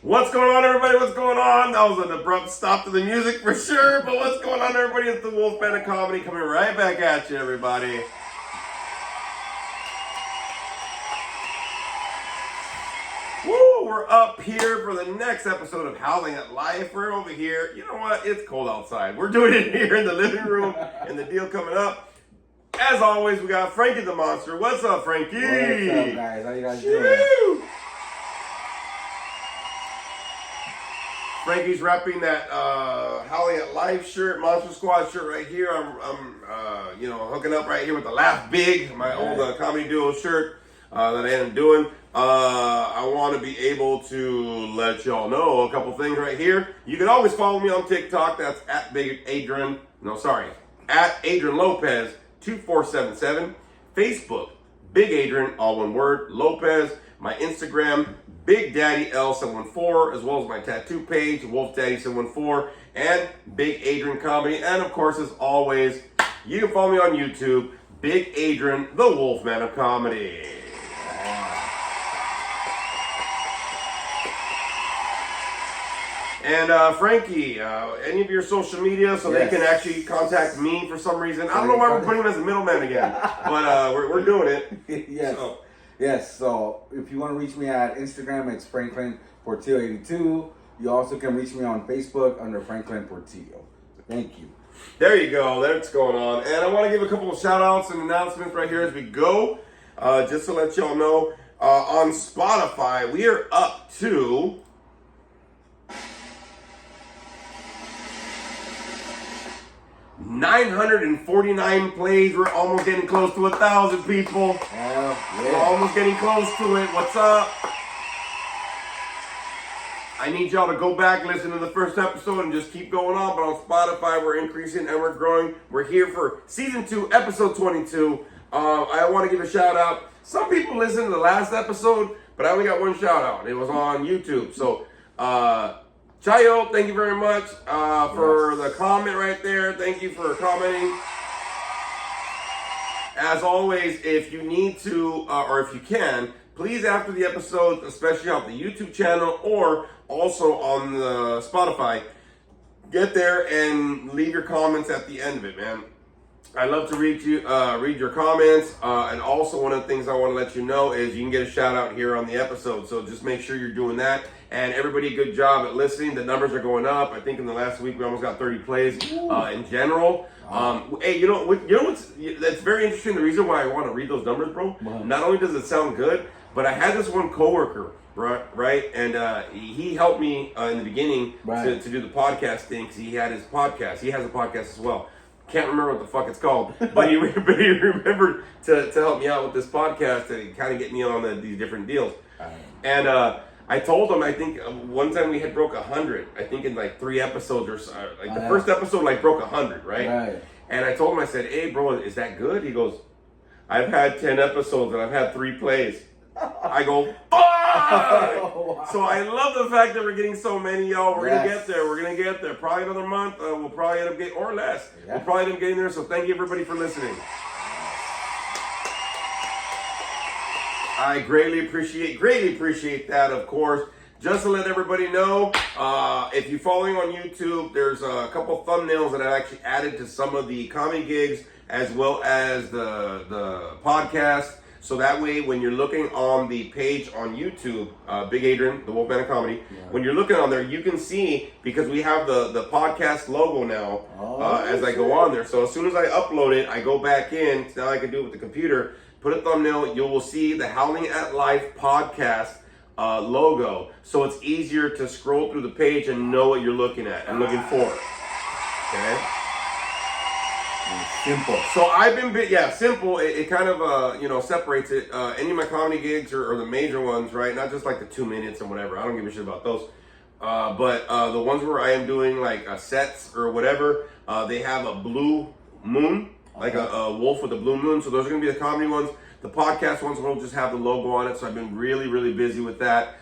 What's going on, everybody? What's going on? That was an abrupt stop to the music for sure, but what's going on, everybody? It's the Wolf Band of Comedy coming right back at you, everybody. Woo! We're up here for the next episode of Howling at Life. We're over here. You know what? It's cold outside. We're doing it here in the living room, and the deal coming up. As always, we got Frankie the Monster. What's up, Frankie? What's up, guys? How you guys doing? Frankie's wrapping that Howling at Life shirt, Monster Squad shirt right here. I'm hooking up right here with the Laugh Big, my old comedy duo shirt that I ended up doing. I want to be able to let y'all know a couple things right here. You can always follow me on TikTok. That's at Adrian Lopez 2477. Facebook, Big Adrian, all one word, Lopez. My Instagram, Big Daddy L714, as well as my tattoo page, Wolf Daddy 714, and Big Adrian Comedy. And of course, as always, you can follow me on YouTube, Big Adrian, the Wolfman of Comedy. And Frankie, any of your social media so they can actually contact me for some reason. I don't know why we're putting him as a middleman again, but we're doing it. Yes. So if you want to reach me at Instagram, it's Franklin Portillo 82. You also can reach me on Facebook under Franklin Portillo. Thank you. There you go. That's going on. And I want to give a couple of shout outs and announcements right here as we go. Just to let y'all know, on Spotify, we are up to 949 plays. We're almost getting close to 1,000 people. We're almost getting close to it. What's up? I need y'all to go back, listen to the first episode, and just keep going on. But on Spotify, we're increasing and we're growing. We're here for season 2, episode 22. I want to give a shout out. Some people listened to the last episode, but I only got one shout out. It was on YouTube. So, Chayo, thank you very much for the comment right there. Thank you for commenting. As always, if you need to, or if you can, please after the episode, especially on the YouTube channel or also on the Spotify, get there and leave your comments at the end of it, man. I love to read your comments, and also one of the things I want to let you know is you can get a shout out here on the episode. So just make sure you're doing that. And everybody, good job at listening. The numbers are going up. I think in the last week we almost got 30 plays in general. Hey, you know what's that's very interesting. The reason why I want to read those numbers, bro. Not only does it sound good, but I had this one coworker, right, and he helped me in the beginning to do the podcast thing because he had his podcast. He has a podcast as well. Can't remember what the fuck it's called, but he remembered to help me out with this podcast and kind of get me on these different deals. And I told him, I think one time we had broke 100. I think in like 3 episodes or so. Like the first episode like broke 100, right? And I told him, I said, "Hey, bro, is that good?" He goes, "I've had 10 episodes and I've had 3 plays." I go, fuck! So I love the fact that we're getting so many, y'all. We're gonna get there. We're gonna get there. Probably another month. We'll probably end up getting, or less. We'll probably end up getting there. So thank you everybody for listening. I greatly appreciate that, of course. Just to let everybody know, if you're following on YouTube, there's a couple thumbnails that I've actually added to some of the comedy gigs as well as the podcast. So that way, when you're looking on the page on YouTube, Big Adrian, the Wolf Band of Comedy, when you're looking on there, you can see, because we have the podcast logo now as I go on there. So as soon as I upload it, I go back in. Now I can do it with the computer. Put a thumbnail. You will see the Howling at Life podcast logo. So it's easier to scroll through the page and know what you're looking at and looking for. Okay? Simple. So I've been, simple. It kind of, separates it. Any of my comedy gigs or the major ones, right? Not just like the 2 minutes or whatever. I don't give a shit about those. But the ones where I am doing like sets or whatever, they have a blue moon, like a wolf with a blue moon. So those are going to be the comedy ones. The podcast ones will just have the logo on it. So I've been really, really busy with that.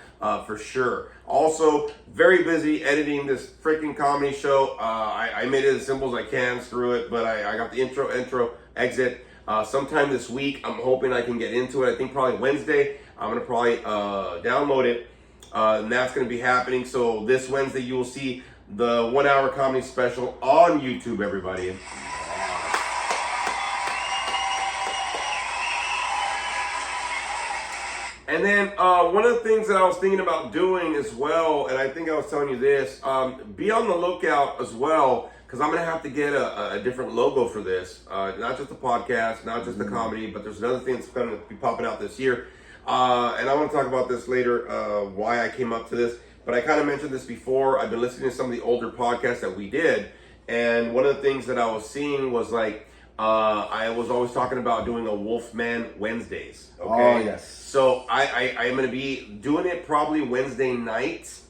For sure. Also, very busy editing this freaking comedy show. I made it as simple as I can, screw it, but I got the intro, exit. Sometime this week, I'm hoping I can get into it. I think probably Wednesday. I'm going to probably download it And that's going to be happening. So this Wednesday, you will see the 1 hour comedy special on YouTube, everybody. And then one of the things that I was thinking about doing as well, and I think I was telling you this, be on the lookout as well, because I'm going to have to get a different logo for this. Not just the podcast, not just the comedy, but there's another thing that's going to be popping out this year. And I want to talk about this later, why I came up to this. But I kind of mentioned this before. I've been listening to some of the older podcasts that we did. And one of the things that I was seeing was like, I was always talking about doing a Wolfman Wednesdays. Okay. Oh, yes. So I am going to be doing it probably Wednesday nights.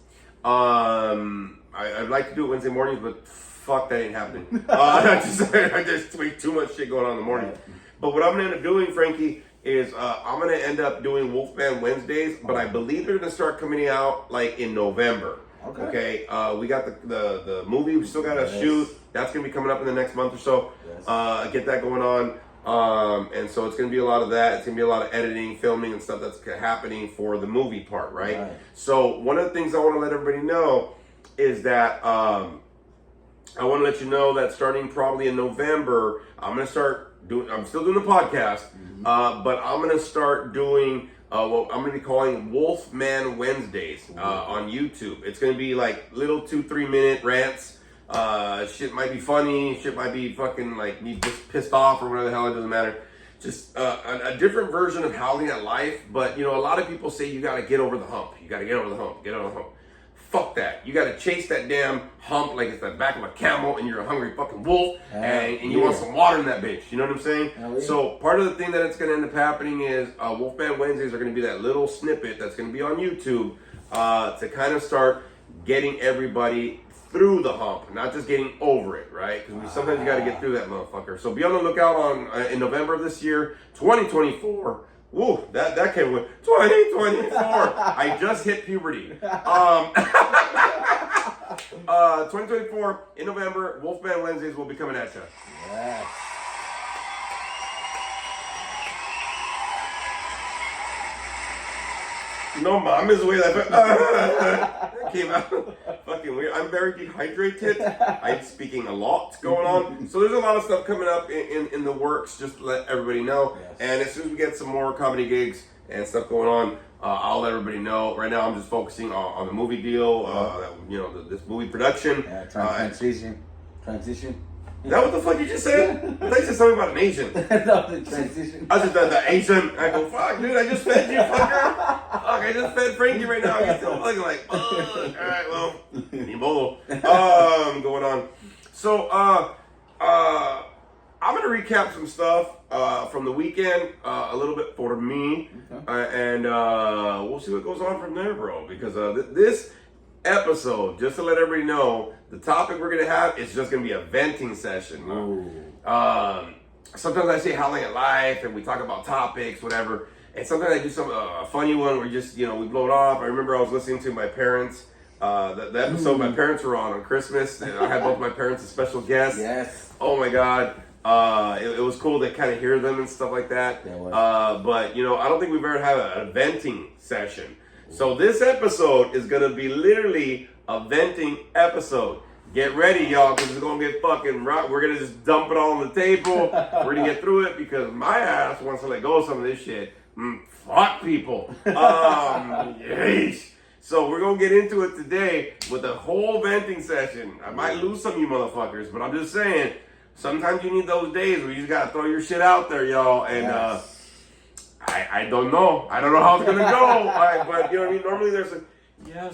I'd like to do it Wednesday mornings, but fuck, that ain't happening. There's way too much shit going on in the morning. But what I'm going to end up doing, Frankie, is I'm going to end up doing Wolfman Wednesdays, but I believe they're going to start coming out like in November. Okay. We got the movie we still got to shoot. That's going to be coming up in the next month or so. Get that going on. And so it's going to be a lot of that. It's going to be a lot of editing, filming, and stuff that's happening for the movie part, right? So one of the things I want to let everybody know is that I want to let you know that starting probably in November, I'm still doing the podcast, but I'm going to start doing what I'm going to be calling Wolfman Wednesdays on YouTube. It's going to be like little 2-3 minute rants. Shit might be funny, shit might be fucking like me just pissed off or whatever the hell, it doesn't matter. Just a different version of howling at life. But you know, a lot of people say you got to get over the hump. You got to get over the hump, get over the hump. Fuck that. You got to chase that damn hump like it's the back of a camel and you're a hungry fucking wolf and you want some water in that bitch. You know what I'm saying? So part of the thing that it's going to end up happening is Wolfman Wednesdays are going to be that little snippet that's going to be on YouTube to kind of start getting everybody through the hump, not just getting over it, right? Because sometimes you got to get through that motherfucker. So be on the lookout on in November of this year, 2024. Woo, that came with 2024. I just hit puberty. 2024 in November, Wolfman Wednesdays will be coming at you. Yes. No mames, güey. That came out fucking weird. I'm very dehydrated. I'm speaking a lot going on. So there's a lot of stuff coming up in the works, just to let everybody know. And as soon as we get some more comedy gigs and stuff going on, I'll let everybody know. Right now I'm just focusing on the movie deal, this movie production. Transition. Is that what the fuck you just said? I thought you said something about an Asian. No, the transition. I just said the Asian. I go, fuck, dude, I just fed you, fucker. Fuck, I just fed Frankie right now. You're still fucking like, all right, well, ni modo. Going on. So, I'm going to recap some stuff from the weekend, a little bit for me. And we'll see what goes on from there, bro. Because this episode, just to let everybody know, the topic we're gonna have is just gonna be a venting session. Sometimes I say howling at life, and we talk about topics, whatever. And sometimes I do some a funny one where just we blow it off. I remember I was listening to my parents. The episode my parents were on Christmas, and I had both my parents as special guests. Yes. Oh my god. It was cool to kind of hear them and stuff like that. But I don't think we've ever had a venting session. So this episode is going to be literally a venting episode. Get ready, y'all, because it's going to get fucking rock. We're going to just dump it all on the table. We're going to get through it because my ass wants to let go of some of this shit. Fuck people. Yeesh. So we're going to get into it today with a whole venting session. I might lose some of you motherfuckers, but I'm just saying, sometimes you need those days where you just got to throw your shit out there, y'all. And, I don't know. I don't know how it's going to go. But you know what I mean? Normally there's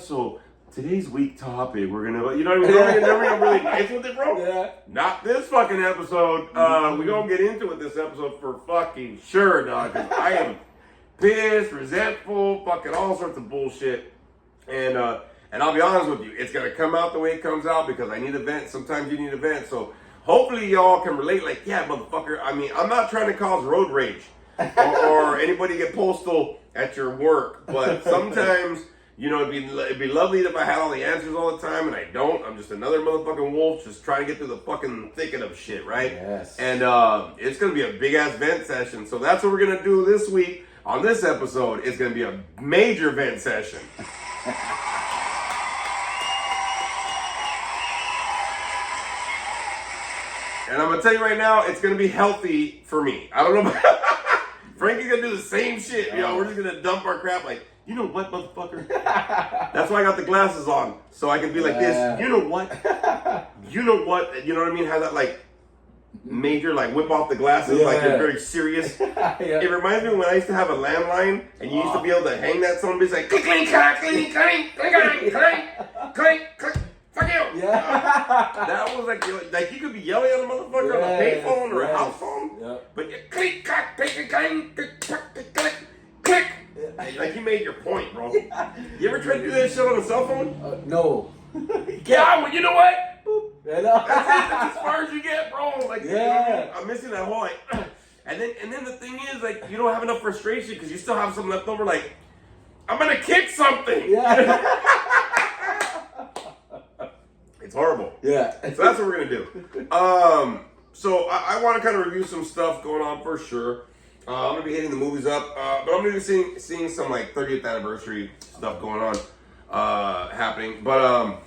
so today's week topic, we're going to, you know what I mean? Normally I'm really nice with it, bro. Not this fucking episode. We're going to get into it this episode for fucking sure, dog. Because I am pissed, resentful, fucking all sorts of bullshit. And I'll be honest with you, it's going to come out the way it comes out because I need a vent. Sometimes you need a vent. So hopefully y'all can relate like, yeah, motherfucker. I mean, I'm not trying to cause road rage. or anybody get postal at your work, but sometimes it'd be lovely if I had all the answers all the time, and I don't. I'm just another motherfucking wolf just trying to get through the fucking thicket of shit, right? And it's gonna be a big ass vent session, so that's what we're gonna do this week on this episode. It's gonna be a major vent session. And I'm gonna tell you right now, it's gonna be healthy for me. I don't know about Frankie's gonna do the same shit. You know, we're just gonna dump our crap like, you know what, motherfucker? That's why I got the glasses on. So I can be like this, you know what? You know what? You know what I mean? Have that like major like whip off the glasses like you're very serious. It reminds me when I used to have a landline and you used to be able to hang that son of a bitch like click clink clink clink clink clink clink clink clink. Fuck you! Yeah. That was like you could be yelling at a motherfucker on a payphone or a house phone, but you click clack click clink click click click. Like you made your point, bro. You ever tried to do that shit on a cell phone? No. Yeah, well, you know what? That's That's as far as you get, bro. Like, you know what I mean? I'm missing that whole like, and then the thing is like you don't have enough frustration because you still have some left over. Like, I'm gonna kick something. Yeah. It's horrible. Yeah. So that's what we're gonna do. So I want to kind of review some stuff going on for sure. I'm gonna be hitting the movies up, but I'm gonna be seeing some like 30th anniversary stuff going on, happening. But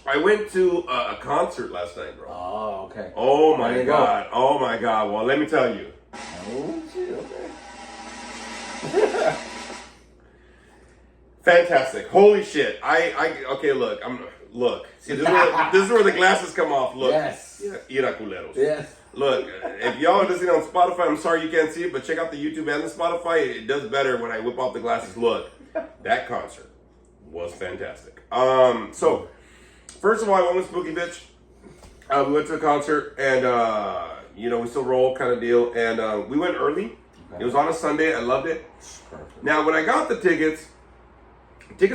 I went to a concert last night, bro. Oh, okay. Oh my god. Oh my god. Well, let me tell you. Oh shit. Okay. Fantastic. Holy shit. Okay, look. Look. See, this is where the glasses come off. Look. Yes. Ira culeros. Yes. Look, if y'all are listening on Spotify, I'm sorry you can't see it, but check out the YouTube and the Spotify. It does better when I whip off the glasses. Look, that concert was fantastic. So, first of all, I went with Spooky Bitch. We went to a concert, and, you know, we still roll kind of deal. And we went early. Okay. It was on a Sunday. I loved it. Perfect. Now, when I got the tickets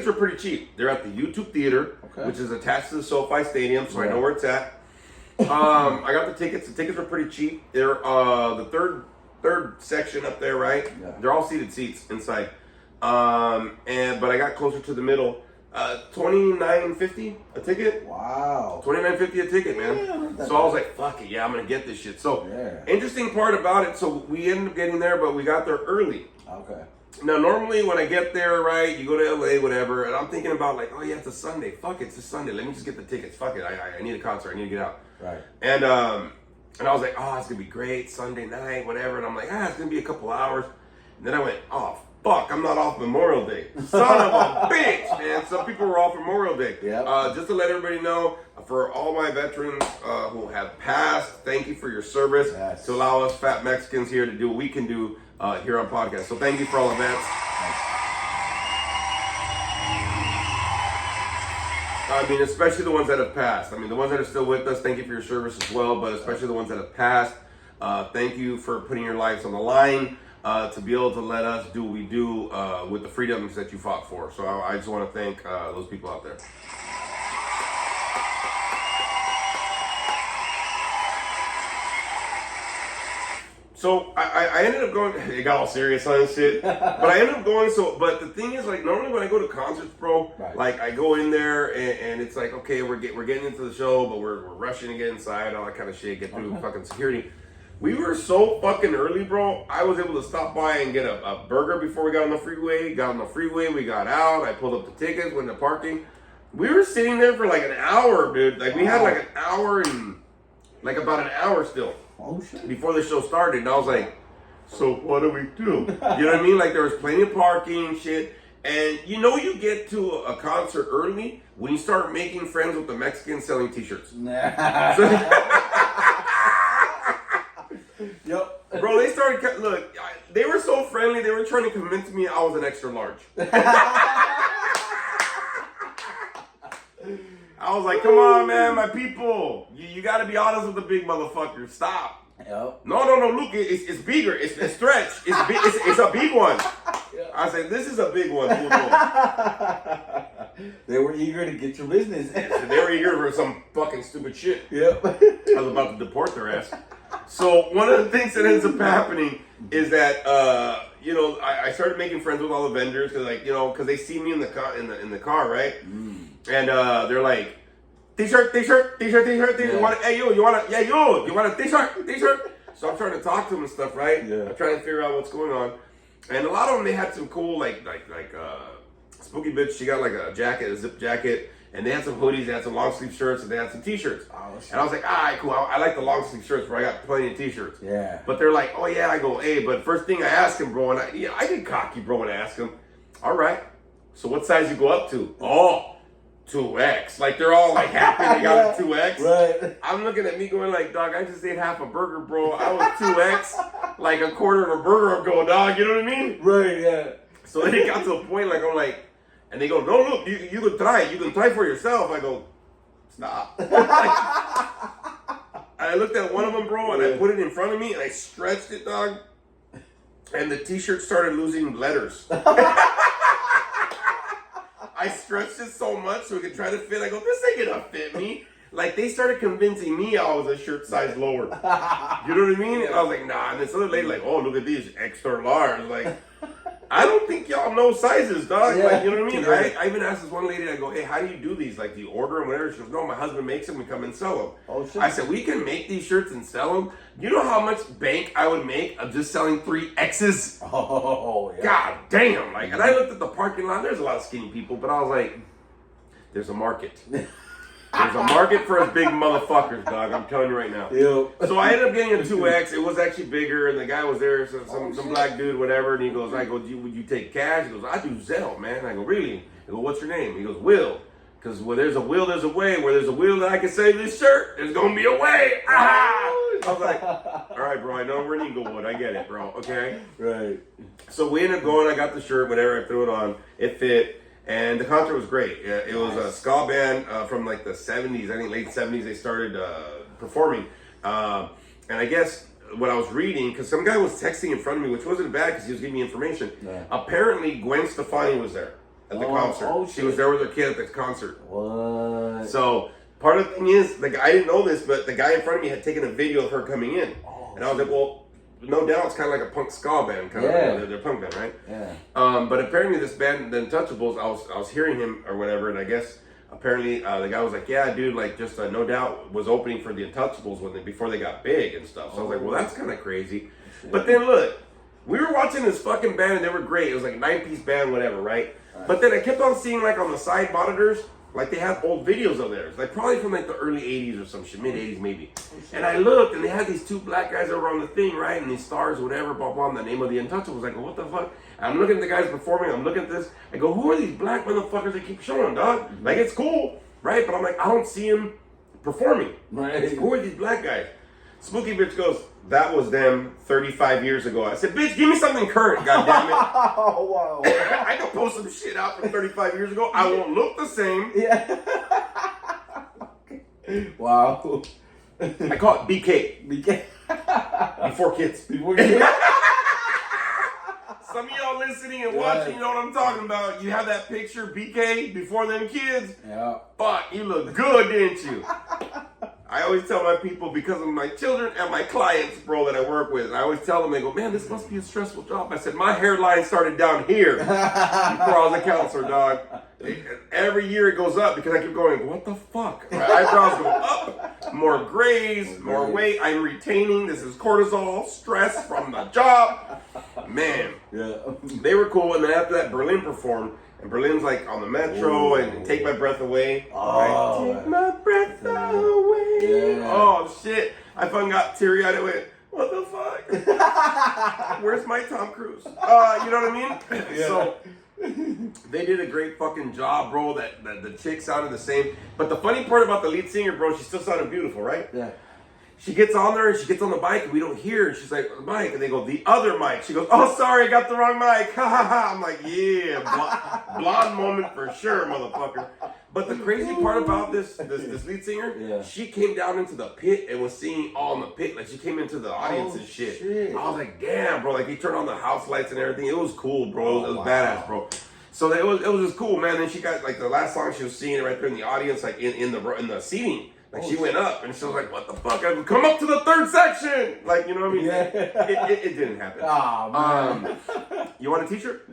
were pretty cheap. They're at the YouTube Theater, which is attached to the SoFi Stadium, so I know where it's at. I got the tickets. The tickets were pretty cheap. They're the third section up there, right? Yeah. They're all seated seats inside. But I got closer to the middle. $29.50 a ticket. Wow. $29.50 a ticket, man. Yeah, so I was like, fuck it, yeah, I'm gonna get this shit. So interesting part about it, so we ended up getting there, but we got there early. Okay. Now, normally when I get there, right, you go to LA, whatever, and I'm thinking about like, oh yeah, it's a Sunday. Fuck it, it's a Sunday. Let me just get the tickets. Fuck it, I need a concert. I need to get out. Right. And I was like, oh, it's gonna be great, Sunday night, whatever. And I'm like, it's gonna be a couple hours. And then I went, oh fuck, I'm not off Memorial Day. Son of a bitch, man. Some people were off Memorial Day. Yep. Just to let everybody know, for all my veterans who have passed, thank you for your service to allow us fat Mexicans here to do what we can do here on podcast. So thank you for all the vets. I mean, especially the ones that have passed. I mean, the ones that are still with us, thank you for your service as well, but especially the ones that have passed, thank you for putting your lives on the line to be able to let us do what we do with the freedoms that you fought for. So I just want to thank those people out there. So I ended up going, it got all serious on this shit, but I ended up going, but the thing is, like, normally when I go to concerts, bro, like, I go in there, and it's like, okay, we're getting into the show, but we're rushing to get inside, all that kind of shit, get through fucking security. We were so fucking early, bro, I was able to stop by and get a burger before we got on the freeway, we got out, I pulled up the tickets, went to parking. We were sitting there for like an hour, dude, like, we had like an hour and, like, about an hour still. Oh, shit. Before the show started, and I was like, so what do we do? You know what I mean? Like, there was plenty of parking, shit. And you know you get to a concert early when you start making friends with the Mexicans selling t-shirts. Yep. Bro, they started, look, they were so friendly, they were trying to convince me I was an extra large. I was like, come on, man, my people. You got to be honest with the big motherfucker. Stop. Yep. No. Look, it's bigger. It's stretch. It's a big one. Yep. I said, this is a big one. They were eager to get your business. They were eager for some fucking stupid shit. Yep. I was about to deport their ass. So one of the things that ends up happening is that you know, I started making friends with all the vendors because, like, you know, because they see me in the car, right? And they're like, t-shirt. Hey, you want a t-shirt? So I'm trying to talk to them and stuff, right? Yeah. I'm trying to figure out what's going on. And a lot of them, they had some cool, like Spooky bitch, she got like a jacket, a zip jacket, and they had some hoodies, they had some long sleeve shirts, and they had some t-shirts. Oh, shit. And I was like, all right, cool. I like the long sleeve shirts, bro. I got plenty of t-shirts. Yeah. But they're like, oh yeah, I go, hey, but first thing I ask him, bro, and I get cocky, bro, and I ask him, all right, so what size you go up to? Oh, 2X. Like, they're all like happy they got a 2X. Right. I'm looking at me going like, dog, I just ate half a burger, bro. I was 2X like a quarter of a burger ago, dog. You know what I mean? Right, yeah. So then it got to a point like, I'm like, and they go, no, look, you can try it. You can try for yourself. I go, stop. I looked at one of them, bro, and I put it in front of me, and I stretched it, dog. And the t-shirt started losing letters. I stretched it so much so it could try to fit. I go, this ain't gonna fit me. Like, they started convincing me I was a shirt size lower. You know what I mean? And I was like, nah. And this other lady like, oh, look at these, extra large. Like, I don't think y'all know sizes, dog. Yeah. Like, you know what I mean? Right. I even asked this one lady, I go, hey, how do you do these? Like, do you order them, whatever? She goes, no, my husband makes them and come and sell them. Oh, shit. I said, we can make these shirts and sell them. You know how much bank I would make of just selling 3Xs? Oh, yeah. God damn. Like, and I looked at the parking lot. There's a lot of skinny people, but I was like, there's a market. There's a market for us big motherfuckers, dog. I'm telling you right now. Yep. So I ended up getting a 2X. It was actually bigger, and the guy was there, some black dude, whatever. And he goes, I go, would you take cash? He goes, I do Zelle, man. I go, really? I go, what's your name? He goes, Will. Because where there's a will, there's a way. Where there's a will that I can save this shirt, there's going to be a way. Ah! I was like, all right, bro, I know we're in Inglewood. I get it, bro. Okay? Right. So we ended up going. I got the shirt, whatever. I threw it on. It fit. And the concert was great. It was a ska band from like the 70s. I think late 70s they started performing. And I guess what I was reading, because some guy was texting in front of me, which wasn't bad because he was giving me information. Yeah. Apparently Gwen Stefani was there at the concert. Oh, she was there with her kid at the concert. What? So part of the thing is, I didn't know this, but the guy in front of me had taken a video of her coming in. Oh, and I was like, well, no doubt it's kind of like a punk ska band, kind of. They're a punk band, right? Yeah. But apparently this band, the Untouchables, I was hearing him or whatever, and I guess apparently the guy was like, yeah, dude, like just No Doubt was opening for the Untouchables before they got big and stuff. So I was like, well, that's kind of crazy. But then look, we were watching this fucking band and they were great. It was like a 9-piece band, whatever, right? But then I kept on seeing like on the side monitors, like they had old videos of theirs, like probably from like the early 80s or some shit, mid 80s maybe. And I looked and they had these two black guys over on the thing, right? And these stars, whatever, blah, blah, and the name of the Untouchables. I go, what the fuck? I'm looking at the guys performing, I'm looking at this. I go, who are these black motherfuckers they keep showing, dog? Like, it's cool, right? But I'm like, I don't see them performing. Right. Who are these black guys? Spooky bitch goes, that was them 35 years ago. I said, bitch, give me something current, goddammit. Oh, wow. I can post some shit out from 35 years ago. I won't look the same. Yeah. Wow. I call it BK. Before kids. Before kids. Some of y'all listening and watching, you know what I'm talking about. You have that picture, BK, before them kids. Yeah. Fuck, you look good, didn't you? I always tell my people, because of my children and my clients, bro, that I work with, I always tell them, they go, man, this must be a stressful job. I said, my hairline started down here before I was a counselor, dog. Every year it goes up because I keep going, what the fuck? My eyebrows go up, more grays, more weight. I'm retaining. This is cortisol, stress from the job. Man, Yeah. they were cool. And then after that, Berlin performed. And Berlin's like on the metro and Take My Breath Away. Oh. Right? Take my breath away. Yeah. Oh, shit. I fucking got teary-eyed. I went, what the fuck? Where's my Tom Cruise? You know what I mean? Yeah. So they did a great fucking job, bro. That the chick sounded the same. But the funny part about the lead singer, bro, she still sounded beautiful, right? Yeah. She gets on there and she gets on the bike and we don't hear her. She's like, mic. And they go, the other mic. She goes, oh, sorry, I got the wrong mic. Ha ha ha. I'm like, yeah, blonde moment for sure, motherfucker. But the crazy part about this lead singer, she came down into the pit and was singing all in the pit. Like, she came into the audience and shit. I was like, damn, bro. Like, he turned on the house lights and everything. It was cool, bro. It was badass, bro. So it was just cool, man. Then she got, like, the last song she was singing right there in the audience, like, in the seating. Like, she went up, and she was like, what the fuck? I come up to the third section! Like, you know what I mean? Yeah. It didn't happen. Oh, man. You want a t-shirt?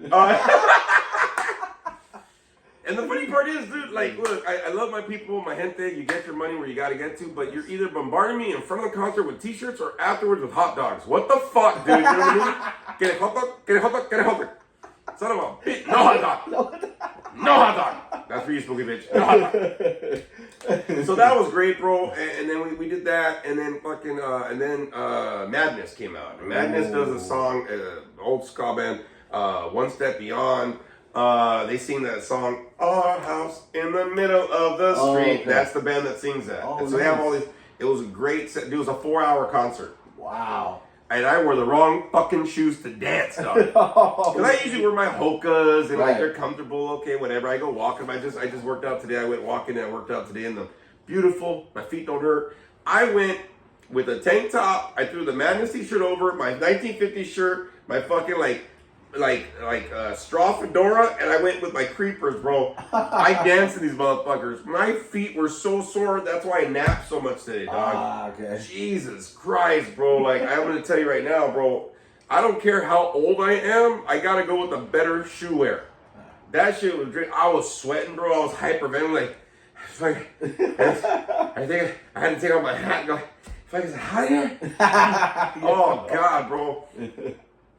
And the funny part is, dude, like, look, I love my people, my gente. You get your money where you gotta get to, but you're either bombarding me in front of the concert with t-shirts or afterwards with hot dogs. What the fuck, dude? You know what I mean? Get a hot dog, get a hot dog, get a hot dog. Son of a bitch. No hot dog. No hot dog. That's for you, spooky bitch. No hot dog. So that was great, bro. And then we did that, and then fucking Madness came out. And Madness does a song, old ska band, One Step Beyond. They sing that song, Our House in the Middle of the Street. Okay. That's the band that sings that. Oh, and so they have all these. It was a great set. It was a 4-hour concert. Wow. And I wore the wrong fucking shoes to dance, dog. Because I usually wear my Hokas and like they're comfortable, okay, whatever. I go walking. I just worked out today. I went walking and I worked out today in the beautiful. My feet don't hurt. I went with a tank top. I threw the Madness t-shirt over it, my 1950 shirt, my fucking straw fedora, and I went with my creepers, bro. I danced to these motherfuckers. My feet were so sore. That's why I napped so much today, dog. Okay. Jesus Christ, bro. Like, I'm going to tell you right now, bro. I don't care how old I am. I got to go with the better shoe wear. That shit was great. I was sweating, bro. I was hyperventilating. Like, I think I had to take off my hat and go, if I get hot here? Oh, God, bro.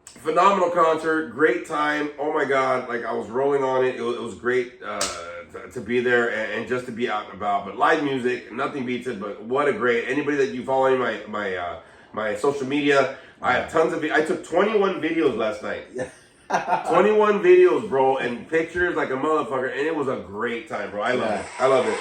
Phenomenal concert, great time. Oh my God, like I was rolling on it. It was great to be there and just to be out and about. But live music, nothing beats it. But what a great! Anybody that you follow in my social media, I have tons of. I took 21 videos last night. 21 videos, bro, and pictures like a motherfucker, and it was a great time, bro. I love it. I love it.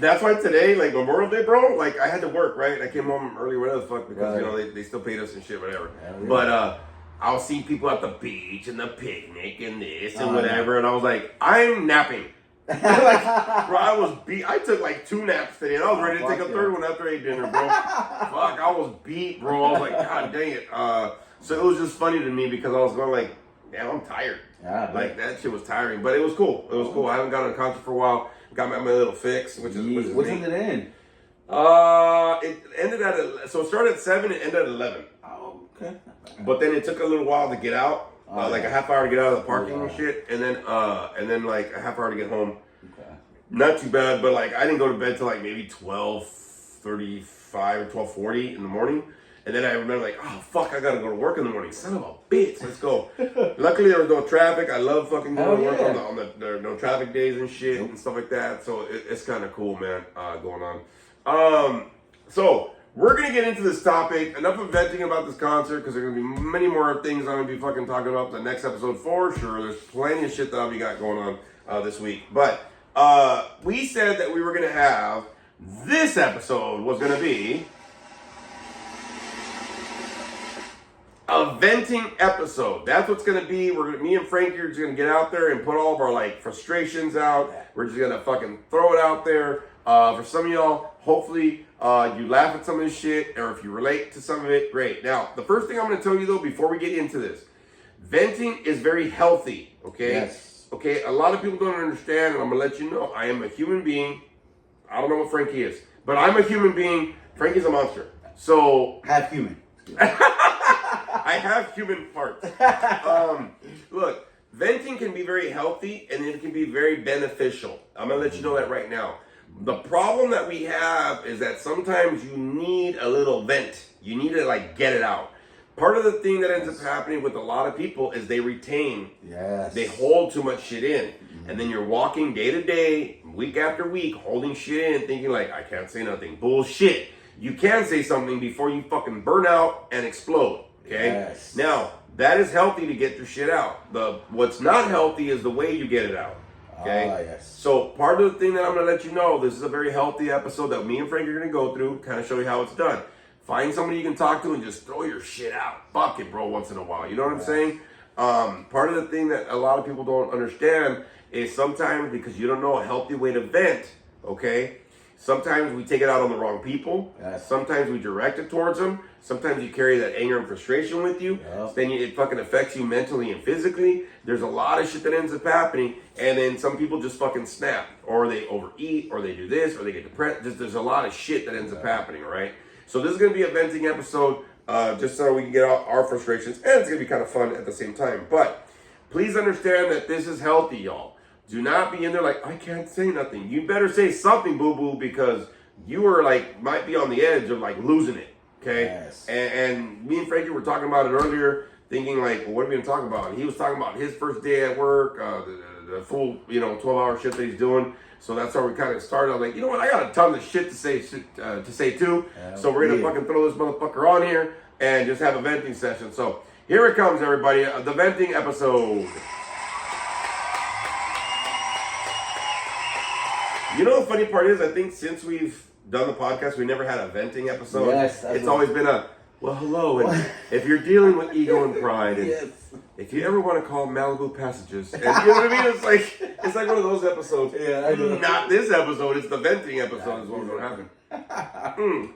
That's why today, like Memorial Day, bro, like I had to work, right? I came home early, whatever the fuck, because, you know, they still paid us and shit, whatever. Yeah. But I'll see people at the beach and the picnic and this and whatever, and I was like, I'm napping. Like, bro, I was beat. I took like 2 naps today, and I was ready to take a third one after I ate dinner, bro. Fuck, I was beat, bro. I was like, God dang it. So it was just funny to me because I was going like, damn, I'm tired. Yeah, like that shit was tiring, but it was cool. It was cool. I haven't gone to a concert for a while. Got my little fix, which is what time did it end? It ended so it started at 7, it ended at 11. Oh, okay. But then it took a little while to get out, like a half hour to get out of the parking and shit, and then like a half hour to get home. Okay. Not too bad, but like I didn't go to bed till like maybe 12:35 or 12:40 in the morning. And then I remember like, oh fuck, I gotta go to work in the morning. Son of a bitch, let's go. Luckily there was no traffic. I love fucking going to work on the no traffic days and shit and stuff like that. So it's kind of cool, man, going on. So we're gonna get into this topic. Enough of venting about this concert because there are gonna be many more things I'm gonna be fucking talking about the next episode for sure. There's plenty of shit that we got going on this week. But we said that we were gonna have this episode was gonna be a venting episode. That's what's gonna be. Me and Frankie are just gonna get out there and put all of our like frustrations out. We're just gonna fucking throw it out there. For some of y'all, hopefully you laugh at some of this shit, or if you relate to some of it, great. Now, the first thing I'm gonna tell you though, before we get into this, venting is very healthy. Okay. Yes. Okay. A lot of people don't understand, and I'm gonna let you know. I am a human being. I don't know what Frankie is, but I'm a human being. Frankie's a monster. So half human. I have human parts. Look, venting can be very healthy and it can be very beneficial. I'm going to let you know that right now. The problem that we have is that sometimes you need a little vent. You need to like get it out. Part of the thing that ends up happening with a lot of people is they retain. Yes. They hold too much shit in. Mm-hmm. And then you're walking day to day, week after week, holding shit in, thinking like, I can't say nothing. Bullshit. You can say something before you fucking burn out and explode. Okay. Yes. Now that is healthy to get your shit out. What's not healthy is the way you get it out. Okay. Yes. So part of the thing that I'm gonna let you know, this is a very healthy episode that me and Frank are gonna go through, kind of show you how it's done. Find somebody you can talk to and just throw your shit out. Fuck it, bro. Once in a while, you know what I'm saying? Part of the thing that a lot of people don't understand is sometimes because you don't know a healthy way to vent. Okay. Sometimes we take it out on the wrong people. Yes. Sometimes we direct it towards them. Sometimes you carry that anger and frustration with you. Yep. Then it fucking affects you mentally and physically. There's a lot of shit that ends up happening. And then some people just fucking snap. Or they overeat. Or they do this. Or they get depressed. There's a lot of shit that ends up happening, right? So this is going to be a venting episode. Just so we can get out our frustrations. And it's going to be kind of fun at the same time. But please understand that this is healthy, y'all. Do not be in there like, I can't say nothing. You better say something, boo-boo, because you are like, might be on the edge of like losing it. Okay, Yes. and me and Frankie were talking about it earlier, thinking like, well, what are we gonna talk about? And he was talking about his first day at work, the full 12-hour shift that he's doing. So that's how we kind of started. I was like, you know what? I got a ton of shit to say too. So we're gonna fucking throw this motherfucker on here and just have a venting session. So here it comes, everybody. The venting episode. You know the funny part is, I think since we've done the podcast, we never had a venting episode. Yes, it's always been a, well, hello. And if you're dealing with ego and pride, and if you ever want to call Malibu Passages, and you know what I mean? It's like one of those episodes. Yeah, I know. Not this episode. It's the venting episode is what's going to happen.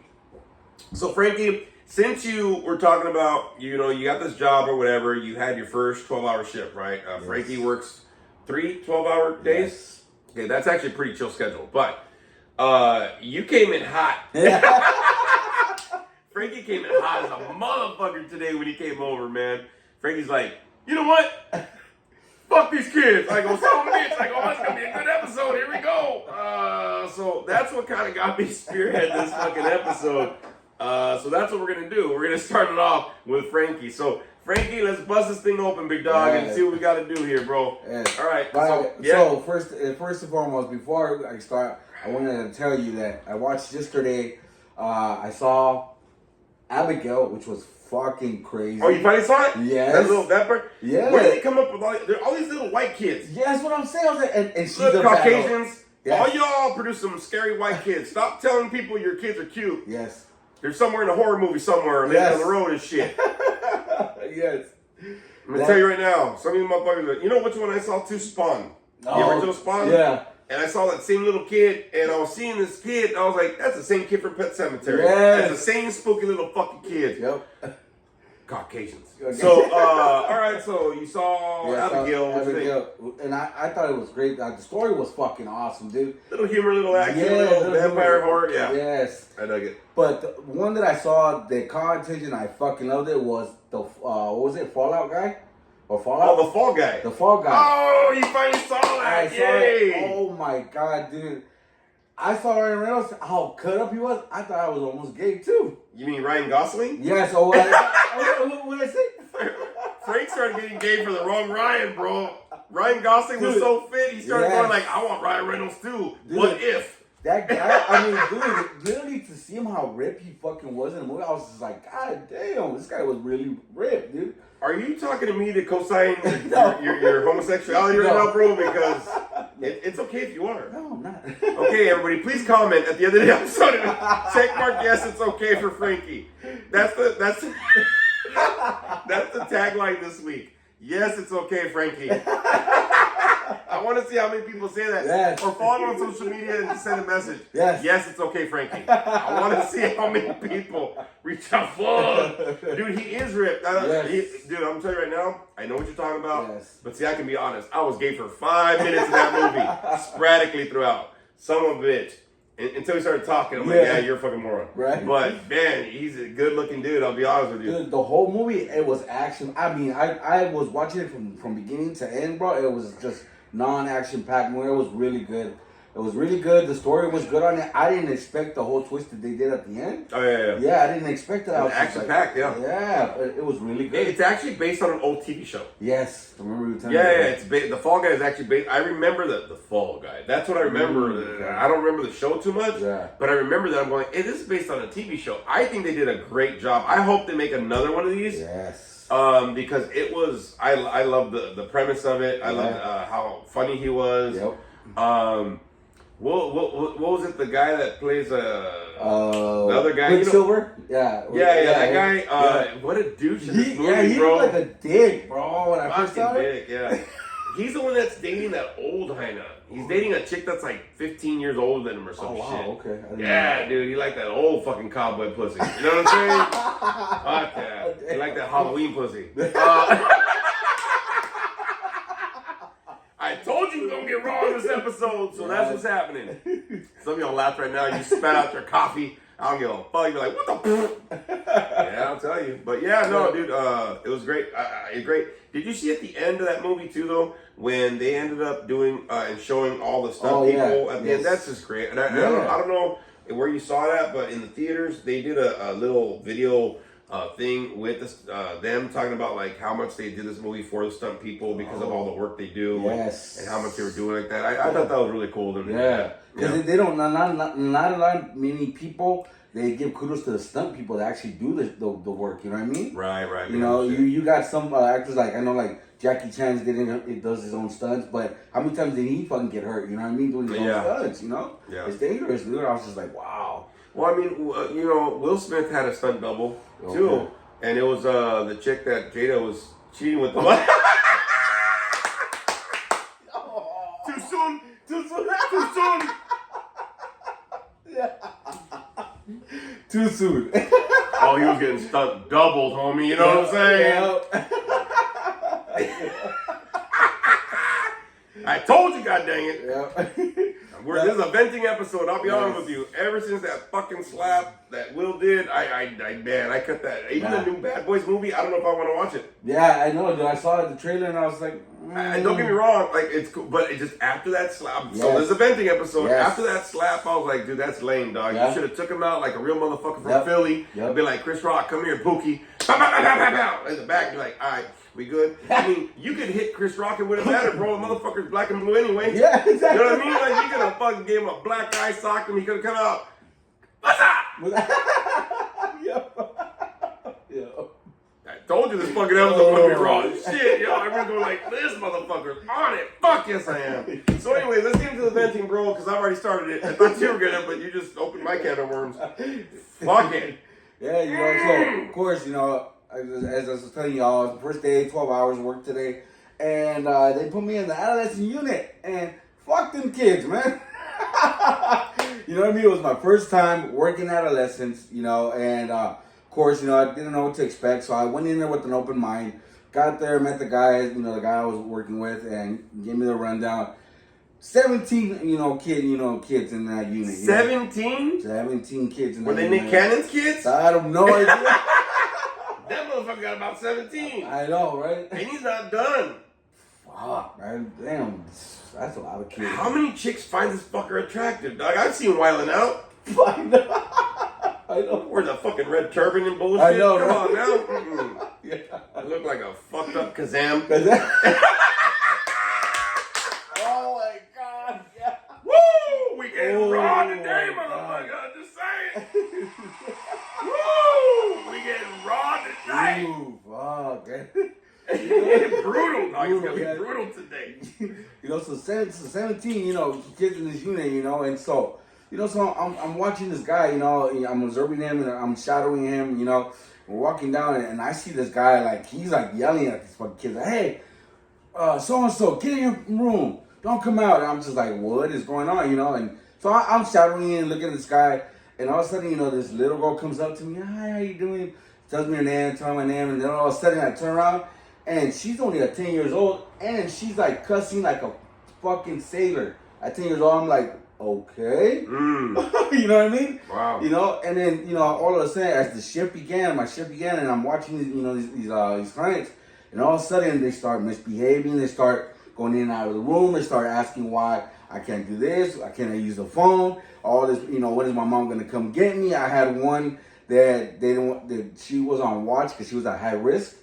So, Frankie, since you were talking about, you got this job or whatever, you had your first 12-hour shift, right? Frankie works 3 12-hour days. Yes. Okay, that's actually a pretty chill schedule. But you came in hot. Frankie came in hot as a motherfucker today when he came over, man. Frankie's like, you know what? Fuck these kids. I go, son of a bitch. I go, that's going to be a good episode. Here we go. So that's what kind of got me spearhead this fucking episode. So that's what we're going to do. We're going to start it off with Frankie. So, Frankie, let's bust this thing open, big dog, and see what we got to do here, bro. Yes. All right. So first and foremost, before I start, I wanted to tell you that I watched yesterday. I saw Abigail, which was fucking crazy. Oh, you finally saw it? Yes. That part? Yeah. Where did they come up with all these little white kids? Yeah, that's what I'm saying. I was like, and she's Look, a Caucasians, Yes. all y'all produce some scary white kids. Stop telling people your kids are cute. Yes. They're somewhere in a horror movie somewhere, living on the road and shit. Yes. I'm going to tell you right now, some of you motherfuckers, you know which one I saw too? Spawn. The original Spawn? Yeah. And I saw that same little kid, and I was seeing this kid, and I was like, that's the same kid from Pet Sematary. Yes. That's the same spooky little fucking kid. Yep. Caucasians. Okay. So, all right, so you saw Abigail. And I thought it was great. The story was fucking awesome, dude. Little humor, little action, Yeah, little vampire horror. Yeah. Yes. I dug it. But the one that I saw that caught attention, I fucking loved it, was the, what was it, Fallout guy? Or Fallout? Oh, the Fall Guy. The Fall Guy. Oh, you finally saw that. I saw Yay. it. Oh my god, dude. I saw Ryan Reynolds, how cut up he was. I thought I was almost gay too. You mean Ryan Gosling? Yeah, so what did I say? Frank started getting gay for the wrong Ryan, bro. Ryan Gosling was so fit, he started going like, I want Ryan Reynolds too. Dude, what if? That guy, I mean, dude, literally to see him how ripped he fucking was in the movie, I was just like, God damn, this guy was really ripped, dude. Are you talking to me to co-sign No. your homosexuality right No. now, bro? Because it's okay if you are. No, I'm not. Okay, everybody, please comment at the end of the episode. Check mark yes, it's okay for Frankie. That's the tagline this week. Yes, it's okay, Frankie. I want to see how many people say that. Yes. Or follow on social media and just send a message. Yes. Yes, it's okay, Frankie. I want to see how many people reach out. Fuck. Dude, he is ripped. Yes. Dude, I'm telling you right now, I know what you're talking about. Yes. But see, I can be honest. I was gay for 5 minutes in that movie, sporadically throughout. Son of a bitch. Until we started talking, I'm like, yeah, you're a fucking moron. Right. But, man, he's a good-looking dude, I'll be honest with you. Dude, the whole movie, it was action. I mean, I was watching it from beginning to end, bro. It was just non-action packed movie. It was really good. It was really good. The story was good on it. I didn't expect the whole twist that they did at the end. Oh, yeah. Yeah, I didn't expect that. I was just Action packed, yeah. Yeah, but it was really good. It's actually based on an old TV show. Yes, remember you telling Yeah, me that? it's the Fall Guy is actually based. I remember the Fall Guy. That's what I remember. I don't remember the show too much, but I remember that I'm going, hey, this is based on a TV show. I think they did a great job. I hope they make another one of these. Yes. Because it was, I love the premise of it. I loved how funny he was. Yep. What was it? The guy that plays the other guy, Quicksilver. That guy. What a douche in this movie, he bro. looked like a dick, bro. When I first saw Fucking it. dick, yeah. He's the one that's dating that old Heina. He's dating a chick that's like 15 years older than him or some shit. Okay. I didn't Yeah, know. dude, he like that old fucking cowboy pussy. You know what I'm saying? Fuck that. He like that Halloween pussy. I told you we were gonna get raw in this episode, so that's what's happening. Some of y'all laughed right now. You spat out your coffee. I don't give a fuck. You're like, what the? Yeah, I'll tell you. But yeah, no, dude, it was great. Great. Did you see at the end of that movie too, though, when they ended up doing and showing all the stunt people at the end? That's just great. And I don't know where you saw that, but in the theaters, they did a little video thing with them talking about like how much they did this movie for the stunt people because of all the work they do, Yes. and how much they were doing like that. I thought that was really cool. Yeah, because they don't not a lot many people. They give kudos to the stunt people that actually do the work. You know what I mean? Right. You know, you got some actors like I know like Jackie Chan does his own stunts, but how many times did he fucking get hurt? You know what I mean? Doing his own stunts, you know? Yeah. It's dangerous, dude. I was just like, wow. Well, I mean, you know, Will Smith had a stunt double too, and it was the chick that Jada was cheating with. Too soon. Too soon. Oh, he was getting stunt doubled, homie. You know what I'm saying? I told you, god dang it. This is a venting episode. I'll be honest with you. Ever since that fucking slap that Will did, I cut that. Even the new Bad Boys movie, I don't know if I want to watch it. Yeah, I know, dude. I saw the trailer and I was like, don't get me wrong, like it's cool, but it just after that slap. So there's a venting episode. After that slap, I was like, dude, that's lame, dog. You should have took him out like a real motherfucker from Philly. And be like, Chris Rock, come here, Pookie. Pow, pow, pow, pow, pow, pow. In the back, be like, all right. We good? I mean, you could hit Chris Rock and wouldn't matter, bro. The motherfucker's black and blue anyway. Yeah, exactly. You know what I mean? Like, you could have fucking gave him a black eye, socked him. He could have come out. What's up? Yo. I told you this fucking episode was gonna be raw as shit, yo. Everyone's going like, this motherfucker's on it. Fuck yes, I am. So anyway, let's get into the venting, bro, because I've already started it. I thought you were gonna, but you just opened my can of worms. Fuck it. Yeah, you know, so, of course, you know, as I was telling y'all, first day, 12 hours work today, and they put me in the adolescent unit, and fuck them kids, man. You know what I mean? It was my first time working adolescents, you know, and of course, you know, I didn't know what to expect, so I went in there with an open mind, got there, met the guy, you know, the guy I was working with, and gave me the rundown. 17, kids in that unit. 17? 17 kids in that unit. Were they Nick Cannon's kids? I have no idea. That motherfucker got about 17. I know, right? And he's not done. Fuck, man. Damn, that's a lot of kids. How many chicks find this fucker attractive, dog? I've seen Wildin' Out. I know. I know. Wears a fucking red turban and bullshit. I know, Come right? on now. Yeah. I look like a fucked up Kazam. Oh my god. Yeah. Woo! We getting raw today, motherfucker. I'm just saying. Woo! We getting raw tonight. Ooh, fuck. Brutal, dog. It's gonna be brutal today. You know, so 17, you know, kids in this unit, you know, and so, you know, so I'm watching this guy, you know, I'm observing him and I'm shadowing him, you know. We're walking down and I see this guy, like, he's like yelling at these fucking kids, like, hey, so-and-so, get in your room. Don't come out. And I'm just like, what is going on, you know? And so I'm shadowing and looking at this guy, and all of a sudden, you know, this little girl comes up to me, hi, how you doing? Tells me her name, tells me my name, and then all of a sudden I turn around, and she's only 10 years old, and she's like cussing like a fucking sailor. At 10 years old, I'm like, okay. You know what I mean? Wow. You know, and then, you know, all of a sudden, as my shift began, and I'm watching, you know, these clients, and all of a sudden, they start misbehaving, they start going in and out of the room, they start asking why I can't do this, I can't use the phone, all this, you know, when is my mom going to come get me? I had one that she was on watch because she was at high risk,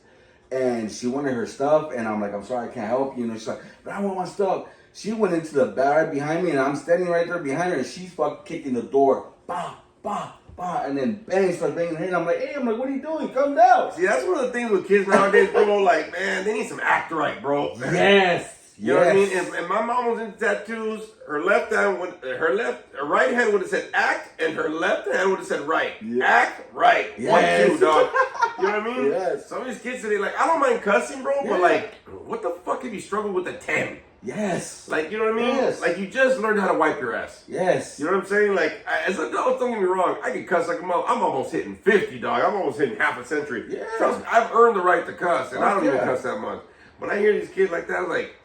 and she wanted her stuff, and I'm like, I'm sorry, I can't help you. And she's like, but I want my stuff. She went into the bar behind me, and I'm standing right there behind her, and she's fucking kicking the door. Bah, bah, bah, and then bang, starts banging her head. I'm like, hey, what are you doing? Come down. See, that's one of the things with kids nowadays, bro. Like, man, they need some act right, bro. Yes. You know what I mean? And my mom was into tattoos. Her right hand would have said act, and her left hand would have said right. Yeah. Act right. Yes. 1, 2, dog. You know what I mean? Yes. Some of these kids today, like, I don't mind cussing, bro, but like, what the fuck if you struggle with a 10? Yes. Like, you know what I mean? Yes. Like, you just learned how to wipe your ass. Yes. You know what I'm saying? Like, as an adult, don't get me wrong, I can cuss like a mother. I'm almost hitting 50, dog. I'm almost hitting half a century. Yeah. Trust me, I've earned the right to cuss, and I don't even cuss that much. When I hear these kids like that, I'm like,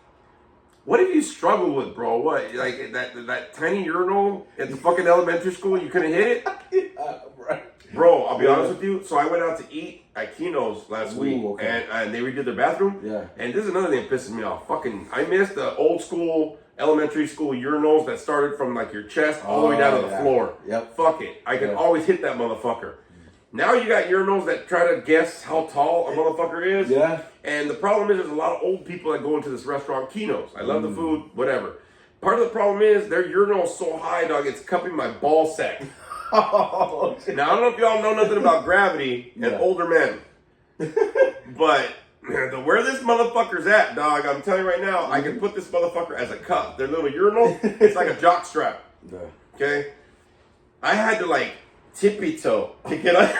what have you struggled with, bro? What, like that tiny urinal at the fucking elementary school, you couldn't hit it? Right. Bro, I'll be honest with you. So I went out to eat at Kino's last week, okay. and they redid their bathroom. Yeah. And this is another thing that pisses me off. I missed the old school elementary school urinals that started from like your chest all the way down to the floor. Yep. Fuck it. I can always hit that motherfucker. Now you got urinals that try to guess how tall a motherfucker is. Yeah. And the problem is there's a lot of old people that go into this restaurant, Kino's. I love the food, whatever. Part of the problem is their urinal is so high, dog, it's cupping my ball sack. Oh, Now, I don't know if y'all know nothing about gravity and older men. But where this motherfucker's at, dog, I'm telling you right now, I can put this motherfucker as a cup. Their little urinal, it's like a jock strap. Okay? I had to like tippy toe to get up.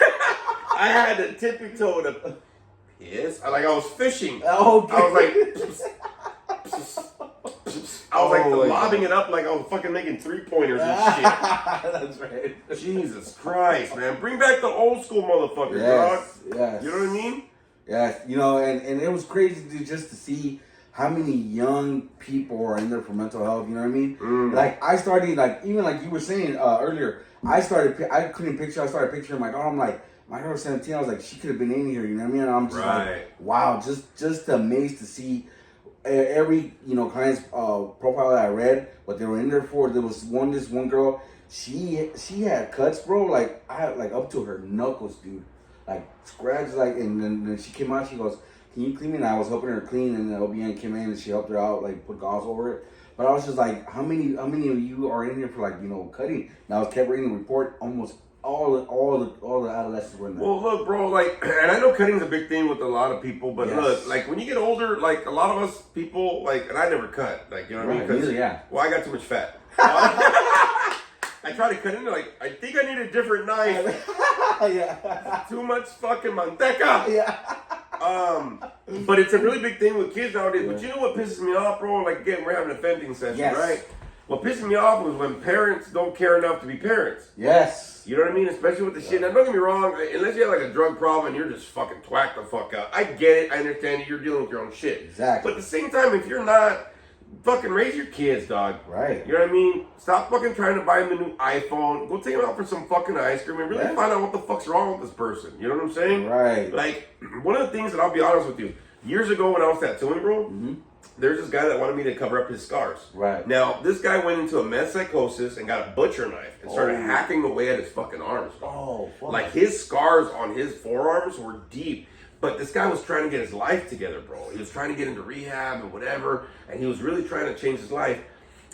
I had to tippy toe to piss. I was fishing. Oh, okay. I was like lobbing it up like I was fucking making 3-pointers and shit. That's right. Jesus Christ, man. Bring back the old school motherfuckers, dog. Yes. You know what I mean? Yes. You know, and it was crazy just to see how many young people are in there for mental health. You know what I mean? Like, I started, like, even like you were saying earlier, I started picturing my daughter. I'm like, my daughter's 17. I was like, she could have been in here. You know what I mean? And I'm just like, wow, just amazed to see every, client's profile that I read, what they were in there for. There was this one girl, she had cuts, bro, like I had like up to her knuckles, dude, like scratches, like, and then she came out, she goes, can you clean me? And I was helping her clean, and the OBN came in and she helped her out, like put gauze over it. But I was just like, how many of you are in here for, like, cutting? And I kept reading the report, almost all the adolescents were in there. Well, look, bro, like, and I know cutting's a big thing with a lot of people, but look, like, when you get older, like, a lot of us people, like, and I never cut, like, you know what I mean? Neither, well, I got too much fat. I tried to cut into, like, I think I need a different knife. Yeah. Too much fucking manteca. Yeah. But it's a really big thing with kids nowadays. But you know what pisses me off, bro? Like, again, we're having a venting session, right? What pisses me off was when parents don't care enough to be parents. Yes. You know what I mean? Especially with the shit. Now, don't get me wrong. Unless you have, like, a drug problem and you're just fucking twacked the fuck out. I get it. I understand it. You're dealing with your own shit. Exactly. But at the same time, if you're not, fucking raise your kids, dog. Right. You know what I mean? Stop fucking trying to buy them a new iPhone. Go take them out for some fucking ice cream and really find out what the fuck's wrong with this person. You know what I'm saying? Right. Like, one of the things that I'll be honest with you, years ago when I was tattooing, bro, there's this guy that wanted me to cover up his scars. Right. Now, this guy went into a meth psychosis and got a butcher knife and started hacking away at his fucking arms. Oh, fuck. Like, his scars on his forearms were deep. But this guy was trying to get his life together, bro. He was trying to get into rehab and whatever. And he was really trying to change his life.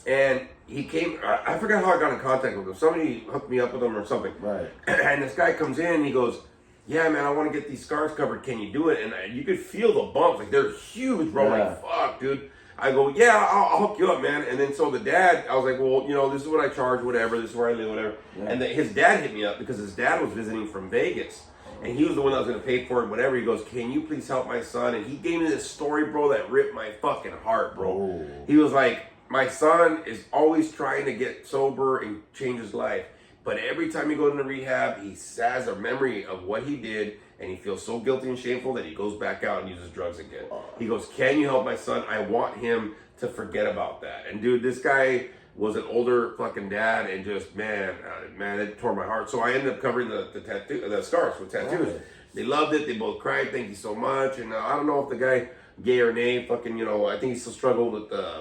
And he came, I forgot how I got in contact with him. Somebody hooked me up with him or something. Right. And this guy comes in and he goes, yeah, man, I want to get these scars covered. Can you do it? And you could feel the bumps. Like, they're huge, bro. Like, fuck, dude. I go, yeah, I'll hook you up, man. And then so the dad, I was like, well, this is what I charge, whatever. This is where I live, whatever. Yeah. And his dad hit me up because his dad was visiting from Vegas. And he was the one that was going to pay for it, whatever. He goes, can you please help my son? And he gave me this story, bro, that ripped my fucking heart, bro. Oh. He was like, my son is always trying to get sober and change his life. But every time he goes into rehab, he has a memory of what he did. And he feels so guilty and shameful that he goes back out and uses drugs again. He goes, can you help my son? I want him to forget about that. And dude, this guy was an older fucking dad, and just, man, it tore my heart. So I ended up covering the scars with tattoos. Right. They loved it. They both cried. Thank you so much. And I don't know if the guy, gay or nay, fucking, I think he still struggled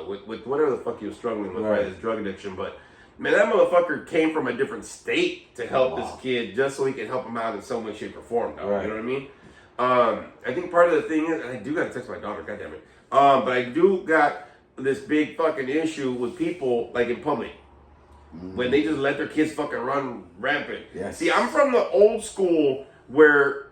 with whatever the fuck he was struggling with, right? His drug addiction. But man, that motherfucker came from a different state to help this kid just so he could help him out in some way, shape, or form. Right. You know what I mean? I think part of the thing is, and I do gotta text my daughter, goddammit. But I do got this big fucking issue with people, like, in public, when they just let their kids fucking run rampant. Yes. See, I'm from the old school where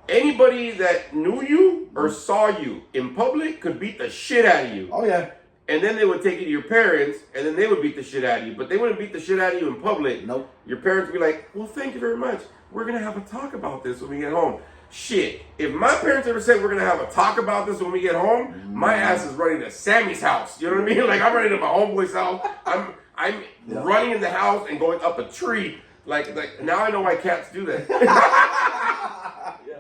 anybody that knew you or saw you in public could beat the shit out of you. Oh, yeah. And then they would take you to your parents, and then they would beat the shit out of you. But they wouldn't beat the shit out of you in public. Nope. Your parents would be like, well, thank you very much. We're going to have a talk about this when we get home. Shit, if my parents ever said we're gonna have a talk about this when we get home, my ass is running to Sammy's house. You know what I mean? Like, I'm running to my homeboy's house. I'm running in the house and going up a tree. Like now I know why cats do that.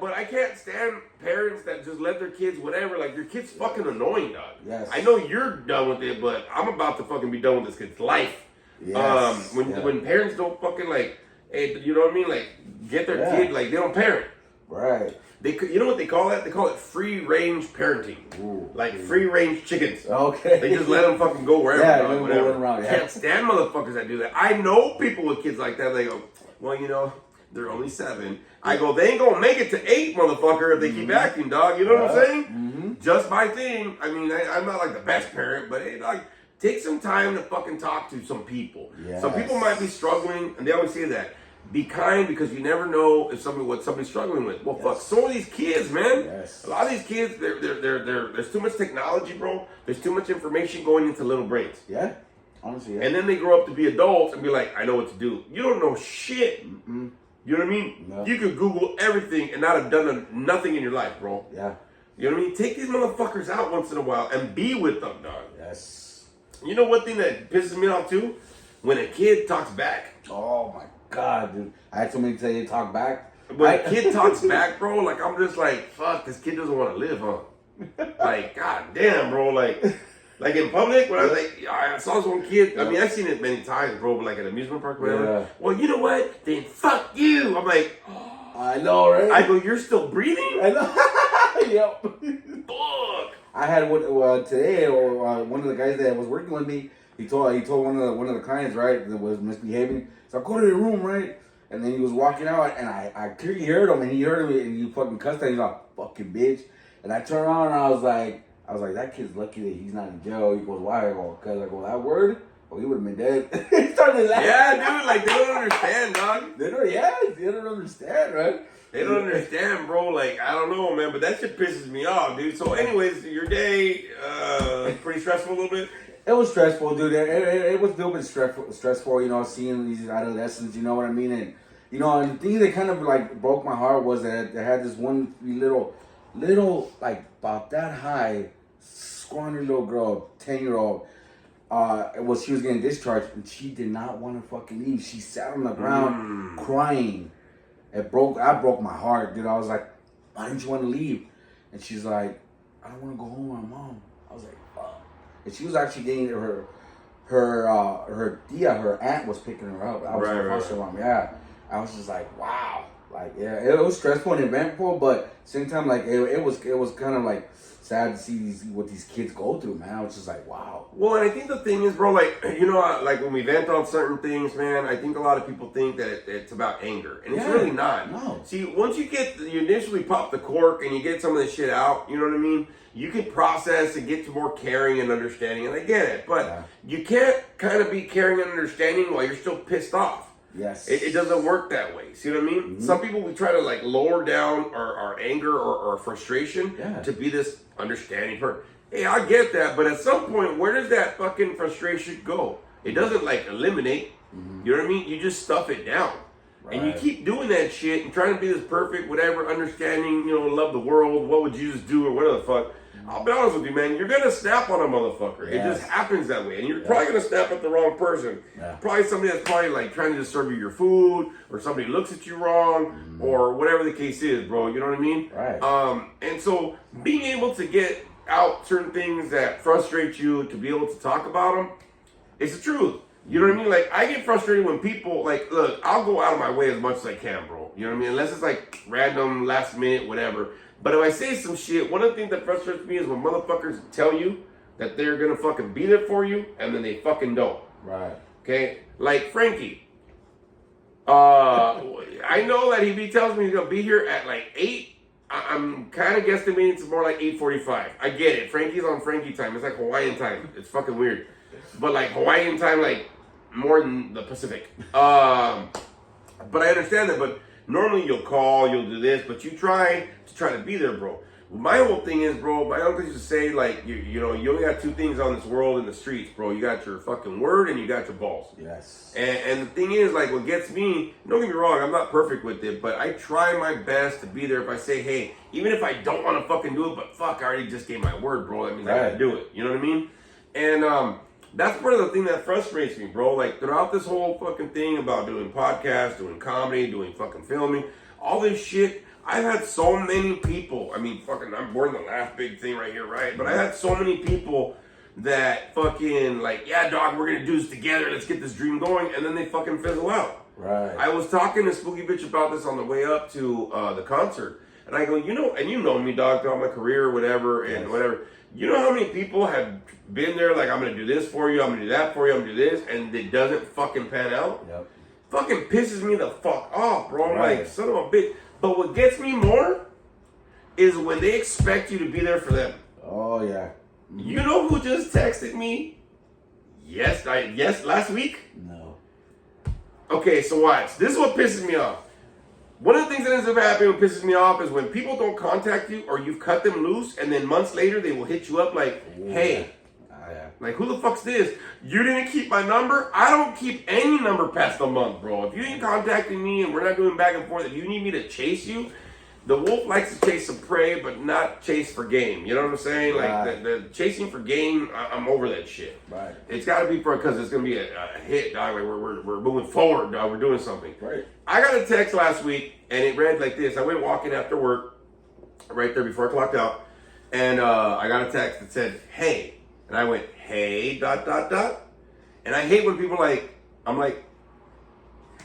But I can't stand parents that just let their kids whatever. Like, your kid's fucking annoying, dog. Yes. I know you're done with it, but I'm about to fucking be done with this kid's life. When parents don't fucking, like, hey, you know what I mean? Like, get their kid, like, they don't parent. Right. You know what they call that? They call it free range parenting. Ooh, like free range chickens. Okay. They just let them fucking go wherever. Yeah, dog, let them go around. Yeah. Can't stand motherfuckers that do that. I know people with kids like that. They go, well, you know, they're only 7. I go, they ain't gonna make it to 8, motherfucker, if they keep acting, dog. You know what I'm saying? Mm-hmm. Just my thing. I mean, I'm not like the best parent, but hey, dog, take some time to fucking talk to some people. Yes. Some people might be struggling, and they always say that. Be kind because you never know if what somebody's struggling with. Well, fuck, so are these kids, man. Yes. A lot of these kids, there's too much technology, bro. There's too much information going into little brains. Yeah. Honestly, yeah. And then they grow up to be adults and be like, I know what to do. You don't know shit. Mm-mm. You know what I mean? No. You could Google everything and not have done nothing in your life, bro. Yeah. You know what I mean? Take these motherfuckers out once in a while and be with them, dog. Yes. You know one thing that pisses me off too? When a kid talks back. Oh my God, dude. I had somebody say they talk back. When a kid talks back, bro, like I'm just like, fuck, this kid doesn't want to live, huh? Like, god damn, bro, like in public, when I saw this one kid, I mean, I've seen it many times, bro, but like at an amusement park, whatever. Yeah. Well, you know what? Then fuck you. I'm like, I know, right? I go, you're still breathing? I know. Yep. Fuck. I had one today, or one of the guys that was working with me. He told one of the clients, right, that was misbehaving. So I go to the room, right, and then he was walking out, and I clearly heard him, and he heard me, and he fucking cussed at him. He's like, "Fucking bitch!" And I turned around, and I was like, that kid's lucky that he's not in jail. He goes, "Why?" I go, "Cause I go that word, oh, he would have been dead." He started laughing. Yeah, dude, like they don't understand, dog. They don't understand, right? They don't understand, bro. Like, I don't know, man, but that shit pisses me off, dude. So, anyways, your day, pretty stressful a little bit? It was stressful, dude. It was a little bit stressful, you know, seeing these adolescents, you know what I mean? And, you know, and the thing that kind of, like, broke my heart was that they had this one little, like, about that high, scrawny little girl, 10-year-old. She was getting discharged, and she did not want to fucking leave. She sat on the ground crying. I broke my heart, dude. I was like, why didn't you want to leave? And she's like, I don't want to go home with my mom. I was like, fuck. And she was actually getting her aunt was picking her up. I was her foster mom. Yeah. I was just like, wow. Like, yeah, it was stressful and eventful, but at the same time, like, it was kind of like sad to see what these kids go through, man. I was just like, wow. Well, and I think the thing is, bro, like, you know, like when we vent on certain things, man, I think a lot of people think that it's about anger, and it's really not. No. See, once you initially pop the cork and you get some of this shit out, you know what I mean? You can process and get to more caring and understanding, and I get it, but you can't kind of be caring and understanding while you're still pissed off. Yes. It doesn't work that way. See what I mean? Mm-hmm. Some people, we try to like lower down our anger or frustration to be this understanding person. Hey, I get that, but at some point, where does that fucking frustration go? It doesn't like eliminate. You know what I mean? You just stuff it down. Right. And you keep doing that shit and trying to be this perfect, whatever, understanding, you know, love the world, what would Jesus do or whatever the fuck. I'll be honest with you, man. You're gonna snap on a motherfucker. It just happens that way, and you're probably gonna snap at the wrong person. Probably somebody that's probably like trying to just serve you your food, or somebody looks at you wrong, or whatever the case is, bro. You know what I mean? Right. And so being able to get out certain things that frustrate you, to be able to talk about them, it's the truth. You know what I mean? Like, I get frustrated when people, like, look, I'll go out of my way as much as I can, bro. You know what I mean? Unless it's like random, last minute, whatever. But if I say some shit, one of the things that frustrates me is when motherfuckers tell you that they're gonna fucking be there for you, and then they fucking don't. Right. Okay? Like Frankie. I know that if he tells me he's gonna be here at like 8, I'm kind of guesstimating it's more like 8:45. I get it. Frankie's on Frankie time. It's like Hawaiian time. It's fucking weird. But like Hawaiian time, like more than the Pacific. But I understand that. But normally you'll call, you'll do this, but you try to be there, bro. My whole thing is, bro, my uncle used to say, like, you know, you only got 2 things on this world in the streets, bro. You got your fucking word and you got your balls. Yes. And the thing is, like, what gets me, don't get me wrong, I'm not perfect with it, but I try my best to be there. If I say, hey, even if I don't want to fucking do it, but fuck, I already just gave my word, bro. That means I gotta do it. You know what I mean? And that's part of the thing that frustrates me, bro. Like, throughout this whole fucking thing about doing podcasts, doing comedy, doing fucking filming, all this shit, I've had so many people, I mean, fucking, I'm born the last big thing right here, right? But I had so many people that fucking, like, yeah, dog, we're gonna do this together, let's get this dream going, and then they fucking fizzle out. Right. I was talking to Spooky Bitch about this on the way up to the concert. And I go, you know me, dog, throughout my career or whatever, and whatever. You know how many people have been there, like, I'm going to do this for you, I'm going to do that for you, I'm going to do this, and it doesn't fucking pan out? Yep. Fucking pisses me the fuck off, bro. Right. Like, son of a bitch. But what gets me more is when they expect you to be there for them. Oh, yeah. You know who just texted me? Yes, last week? No. Okay, so watch. This is what pisses me off. One of the things that ends up happening what pisses me off is when people don't contact you or you've cut them loose and then months later they will hit you up like, hey, like, who the fuck's this? You didn't keep my number? I don't keep any number past a month, bro. If you ain't contacting me and we're not doing back and forth, if you need me to chase you, the wolf likes to chase some prey, but not chase for game. You know what I'm saying? Like, the chasing for game, I'm over that shit. Right. It's got to be because it's going to be a hit, dog. Like, we're moving forward, dog. We're doing something. Right. I got a text last week, and it read like this. I went walking after work, right there before I clocked out, and I got a text that said, hey. And I went, hey, ... And I hate when people I'm like,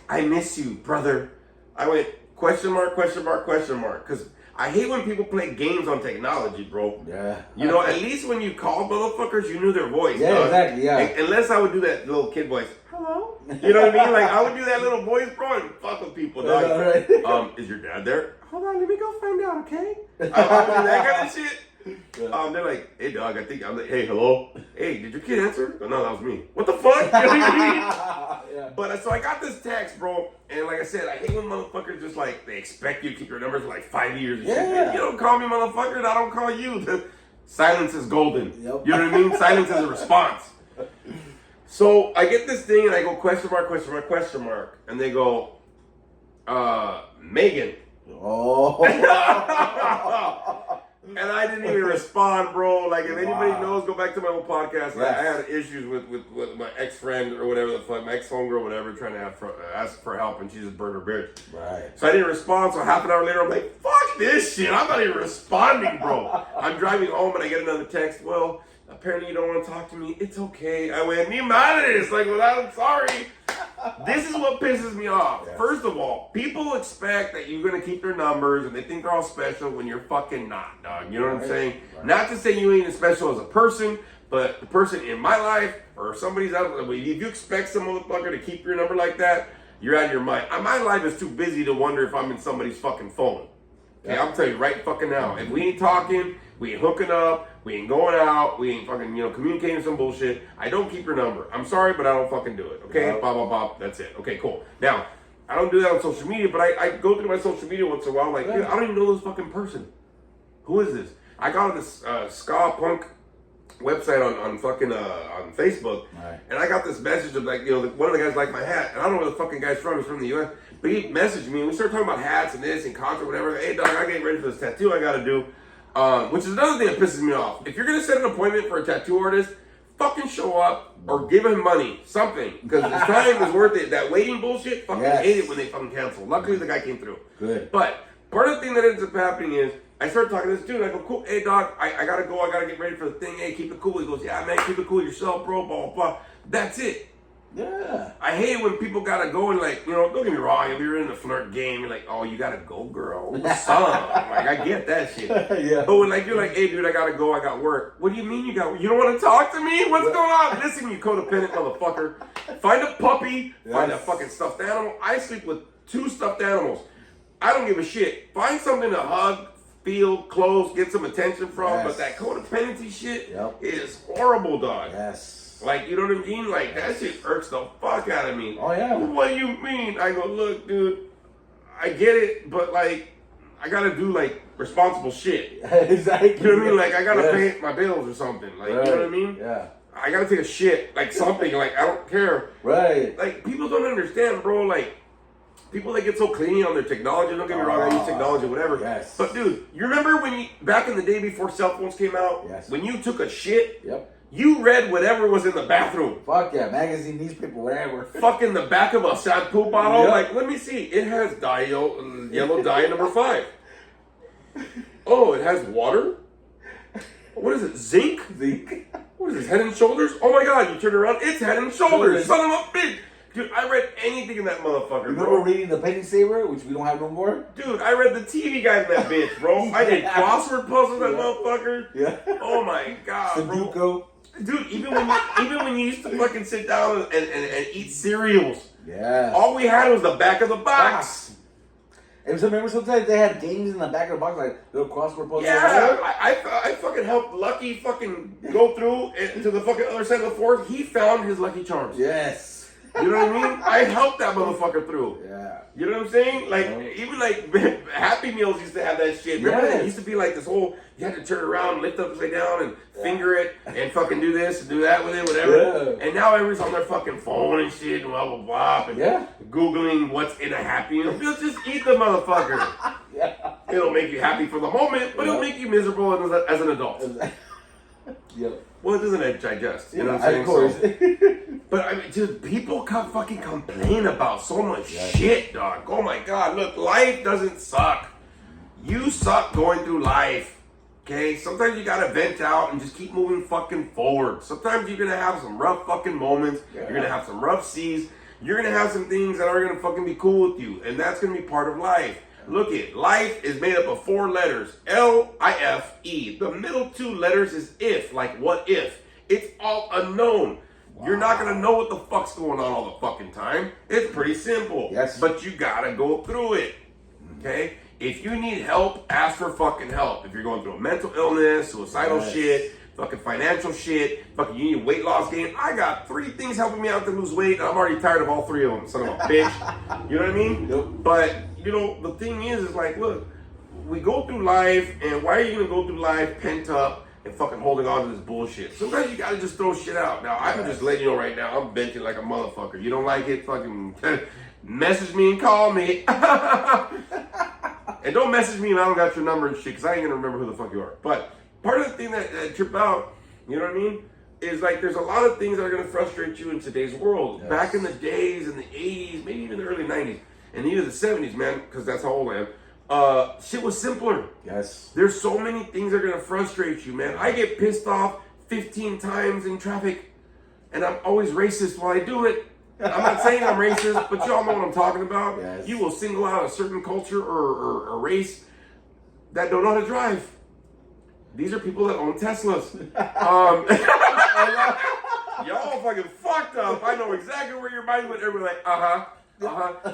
I miss you, brother. I went, question mark. Because I hate when people play games on technology, bro. Yeah. You know, at least when you called motherfuckers, you knew their voice. Yeah, exactly, yeah. Like, unless I would do that little kid voice. Hello? You know what I mean? Like, I would do that little voice, bro, and fuck with people, dog. Right. Is your dad there? Hold on, let me go find out, okay? I would do that kind of shit. Yeah. They're like, hey, dog, I'm like, hey, hello? Hey, did your kid answer? Oh, no, that was me. What the fuck? You know what I mean? Yeah. But so I got this text, bro, and like I said, I hate when motherfuckers just like, they expect you to keep your numbers for like 5 years and shit. Man, you don't call me motherfucker, and I don't call you. Silence is golden. Yep. You know what I mean? Silence is a response. So I get this thing and I go, question mark. And they go, Megan. Oh. And I didn't even respond, bro. Like, if anybody knows, go back to my old podcast. Yes. I had issues with my ex-friend or whatever the fuck, my ex-homegirl, whatever, trying to ask for help, and she just burned her bridge. Right. So I didn't respond. So half an hour later, I'm like, fuck this shit. I'm not even responding, bro. I'm driving home, and I get another text. Well, apparently you don't want to talk to me. It's okay. I went, ni madres. Like, well, I'm sorry. This is what pisses me off. Yeah. First of all, people expect that you're going to keep their numbers and they think they're all special when you're fucking not, dog. You know what I'm saying? Right. Not to say you ain't as special as a person, but the person in my life or somebody's else, if you expect some motherfucker to keep your number like that, you're out of your mind. My life is too busy to wonder if I'm in somebody's fucking phone. Okay, yeah. I'll tell you right fucking now. If we ain't talking, we ain't hooking up, we ain't going out, we ain't fucking, communicating some bullshit, I don't keep your number. I'm sorry, but I don't fucking do it. Okay? Blah, blah, blah. That's it. Okay, cool. Now, I don't do that on social media, but I go through my social media once in a while, like, dude, I don't even know this fucking person. Who is this? I got on this ska punk website on fucking on Facebook, right. And I got this message of like, one of the guys liked my hat, and I don't know where the fucking guy's from. He's from the U.S., but he messaged me, and we started talking about hats and this and concert, whatever. Hey, dog, I'm getting ready for this tattoo I gotta do. Which is another thing that pisses me off. If you're gonna set an appointment for a tattoo artist, fucking show up or give him money, something, because his time is worth it. That waiting bullshit, fucking hate it when they fucking cancel. Luckily, the guy came through. Good. But part of the thing that ends up happening is I started talking to this dude. And I go, cool. Hey, dog, I gotta go. I gotta get ready for the thing. Hey, keep it cool. He goes, yeah, man, keep it cool yourself, bro. Blah blah blah. That's it. Yeah. I hate when people gotta go and like, don't get me wrong, if you're in the flirt game, you're like, oh, you gotta go, girl. What's up? Like, I get that shit. Yeah. But when like you're like, hey dude, I gotta go, I got work. What do you mean you got? You don't want to talk to me? What's going on? Listen, you codependent motherfucker. Find a puppy, find a fucking stuffed animal. I sleep with 2 stuffed animals. I don't give a shit. Find something to hug, feel, close, get some attention from. But that codependency shit is horrible, dog. Yes. Like, you know what I mean? Like, that shit irks the fuck out of me. Oh, yeah. What do you mean? I go, look, dude, I get it, but, like, I gotta do, like, responsible shit. Exactly. You know what I mean? Like, I gotta pay my bills or something. Like, you know what I mean? Yeah. I gotta take a shit. Like, something. Like, I don't care. Right. Like, people don't understand, bro. Like, people that get so clingy on their technology, don't get me wrong, I use technology, whatever. Yes. But, dude, you remember when back in the day before cell phones came out? Yes. When you took a shit? Yep. You read whatever was in the bathroom. Fuck yeah, magazine, newspaper, whatever. Fucking the back of a shampoo bottle. Yep. Like, let me see. It has yellow dye number 5. Oh, it has water? What is it? Zinc? Zinc. What is this? Head and Shoulders? Oh my god, you turn around. It's Head and Shoulders. Son of a bitch. Dude, I read anything in that motherfucker, Remember bro. reading the Penny Saver, which we don't have no more? Dude, I read the TV guide in that bitch, bro. I did crossword puzzles in that motherfucker. Yeah. Oh my god, bro. Sudoku. Dude, even when you used to fucking sit down and eat cereals, Yeah. all we had was the back of the box. And so remember sometimes they had games in the back of the box, like little crossword puzzles. Yeah, I fucking helped Lucky fucking go through to the fucking other side of the forest. He found his Lucky Charms. Yes. You know what I mean? I helped that motherfucker through. Yeah. You know what I'm saying? Like, even like Happy Meals used to have that shit. Remember Yes. it used to be like this whole, you had to turn around, lift upside down, and finger it, and fucking do this and do that with it, whatever. Yeah. And now everyone's on their fucking phone and shit, and blah, blah, blah, and Googling what's in a Happy Meal. Just eat the motherfucker. Yeah. It'll make you happy for the moment, but it'll make you miserable as an adult. Yep. Well, it doesn't digest. You know what I'm saying? Of course. So, but I mean, dude, people fucking complain about so much shit, dog. Oh my god, look, life doesn't suck. You suck going through life. Okay? Sometimes you gotta vent out and just keep moving fucking forward. Sometimes you're gonna have some rough fucking moments. Yeah. You're gonna have some rough seas. You're gonna have some things that are gonna fucking be cool with you. And that's gonna be part of life. Look it, life is made up of 4 letters. L-I-F-E. The middle 2 letters is if, like what if. It's all unknown. Wow. You're not gonna know what the fuck's going on all the fucking time. It's pretty simple. Yes. But you gotta go through it. Okay? If you need help, ask for fucking help. If you're going through a mental illness, suicidal shit, fucking financial shit, fucking you need weight loss gain. I got 3 things helping me out to lose weight, and I'm already tired of all 3 of them. Son of a bitch. You know what I mean? Yep. But, you know, the thing is like, look, we go through life, and why are you gonna go through life pent up and fucking holding on to this bullshit? Sometimes you gotta just throw shit out. Now, I'm just letting you know right now, I'm venting like a motherfucker. You don't like it, fucking message me and call me. And don't message me and I don't got your number and shit, because I ain't gonna remember who the fuck you are. But part of the thing that trip out, you know what I mean, is like there's a lot of things that are gonna frustrate you in today's world. Yes. Back in the days, in the 80s, maybe even the early 90s, and even the 70s, man, because that's how old I am, shit was simpler. Yes. There's so many things that are gonna frustrate you, man. I get pissed off 15 times in traffic, and I'm always racist while I do it. I'm not saying I'm racist, but y'all know what I'm talking about. Yes. You will single out a certain culture or a race that don't know how to drive. These are people that own Teslas. Y'all fucking fucked up. I know exactly where your mind went. Everybody like,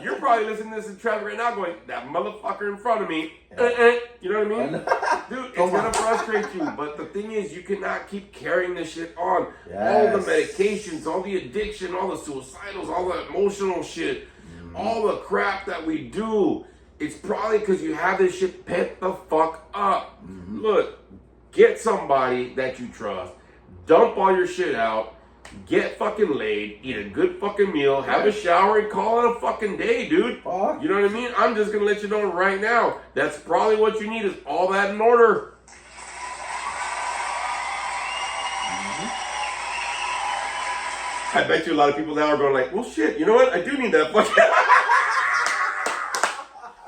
You're probably listening to this in traffic right now going, that motherfucker in front of me. You know what I mean? Dude, it's gonna frustrate you. But the thing is, you cannot keep carrying this shit on. All the medications, all the addiction, all the suicidals, all the emotional shit, all the crap that we do. It's probably because you have this shit pent the fuck up. Look, get somebody that you trust. Dump all your shit out. Get fucking laid, eat a good fucking meal, have a shower, and call it a fucking day, dude. Fuck. You know what I mean? I'm just gonna let you know right now. That's probably what you need, is all that in order. I bet you a lot of people now are going like, well shit, you know what? I do need that fucking...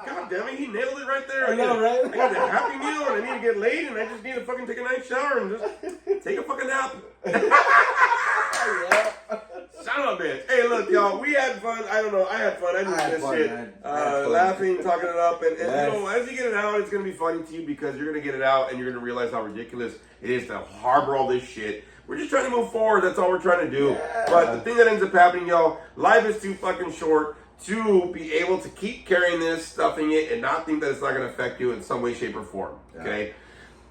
God damn it, he nailed it right there. I know, right? I need a Happy Meal, and I need to get laid, and I just need to fucking take a nice shower and just take a fucking nap. Son of a bitch. Hey, look, y'all, we had fun. I don't know. I had fun. I did this shit. Laughing, talking it up. And you know, as you get it out, it's going to be funny to you because you're going to get it out and you're going to realize how ridiculous it is to harbor all this shit. We're just trying to move forward. That's all we're trying to do. Yeah. But the thing that ends up happening, y'all, life is too fucking short to be able to keep carrying this, stuffing it, and not think that it's not going to affect you in some way, shape, or form. Okay?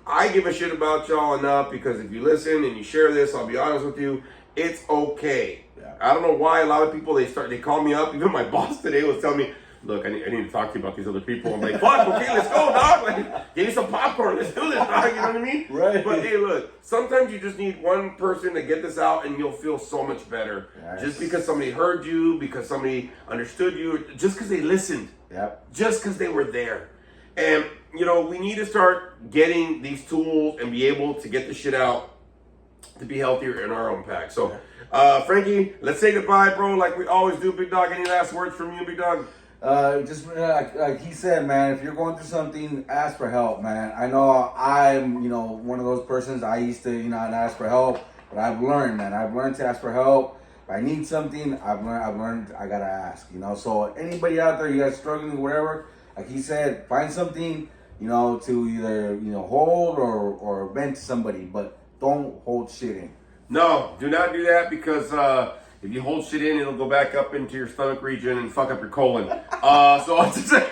I give a shit about y'all enough because if you listen and you share this, I'll be honest with you, it's okay. Yeah. I don't know why a lot of people, they call me up. Even my boss today was telling me, look, I need to talk to you about these other people. I'm like, fuck, okay, let's go, dog. Like, give me some popcorn. Let's do this, dog. You know what I mean? Right. But hey, look, sometimes you just need one person to get this out and you'll feel so much better. Yes. Just because somebody heard you, because somebody understood you, just because they listened. Yep. Just because they were there. And, you know, we need to start getting these tools and be able to get the shit out to be healthier in our own pack. So, Frankie, let's say goodbye, bro, like we always do, big dog. Any last words from you, big dog? Just like he said, man, if you're going through something, ask for help, man. I know I'm, one of those persons. I used to, not ask for help, but I've learned, man. I've learned to ask for help. If I need something, I've learned I gotta ask, you know. So anybody out there, you guys struggling, whatever, like he said, find something, you know, to either, you know, hold or vent to somebody, but don't hold shit in. No, do not do that because if you hold shit in, it'll go back up into your stomach region and fuck up your colon. So I'll just say,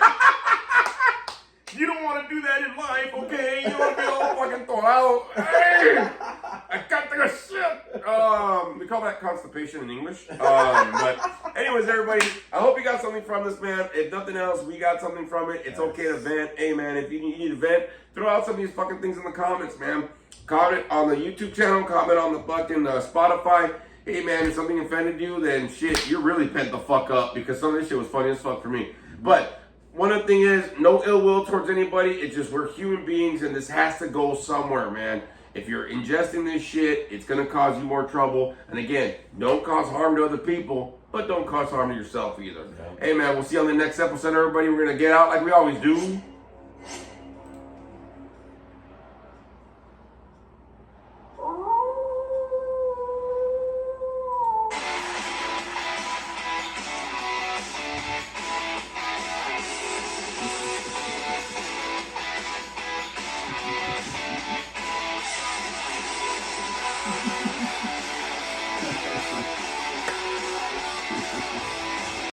you don't want to do that in life, okay? You don't want to be all fucking thrown out. Hey, I got to go shit. We call that constipation in English. But anyways, everybody, I hope you got something from this, man. If nothing else, we got something from it. It's okay to vent. Hey, man, if you need to vent, throw out some of these fucking things in the comments, man. Comment on the YouTube channel, comment on the fucking Spotify. Hey, man, if something offended you, then shit, you're really pent the fuck up because some of this shit was funny as fuck for me. But one of the thing is, no ill will towards anybody. It's just we're human beings and this has to go somewhere, man. If you're ingesting this shit, it's going to cause you more trouble. And again, don't cause harm to other people, but don't cause harm to yourself either. Yeah. Hey, man, we'll see you on the next episode, everybody. We're going to get out like we always do.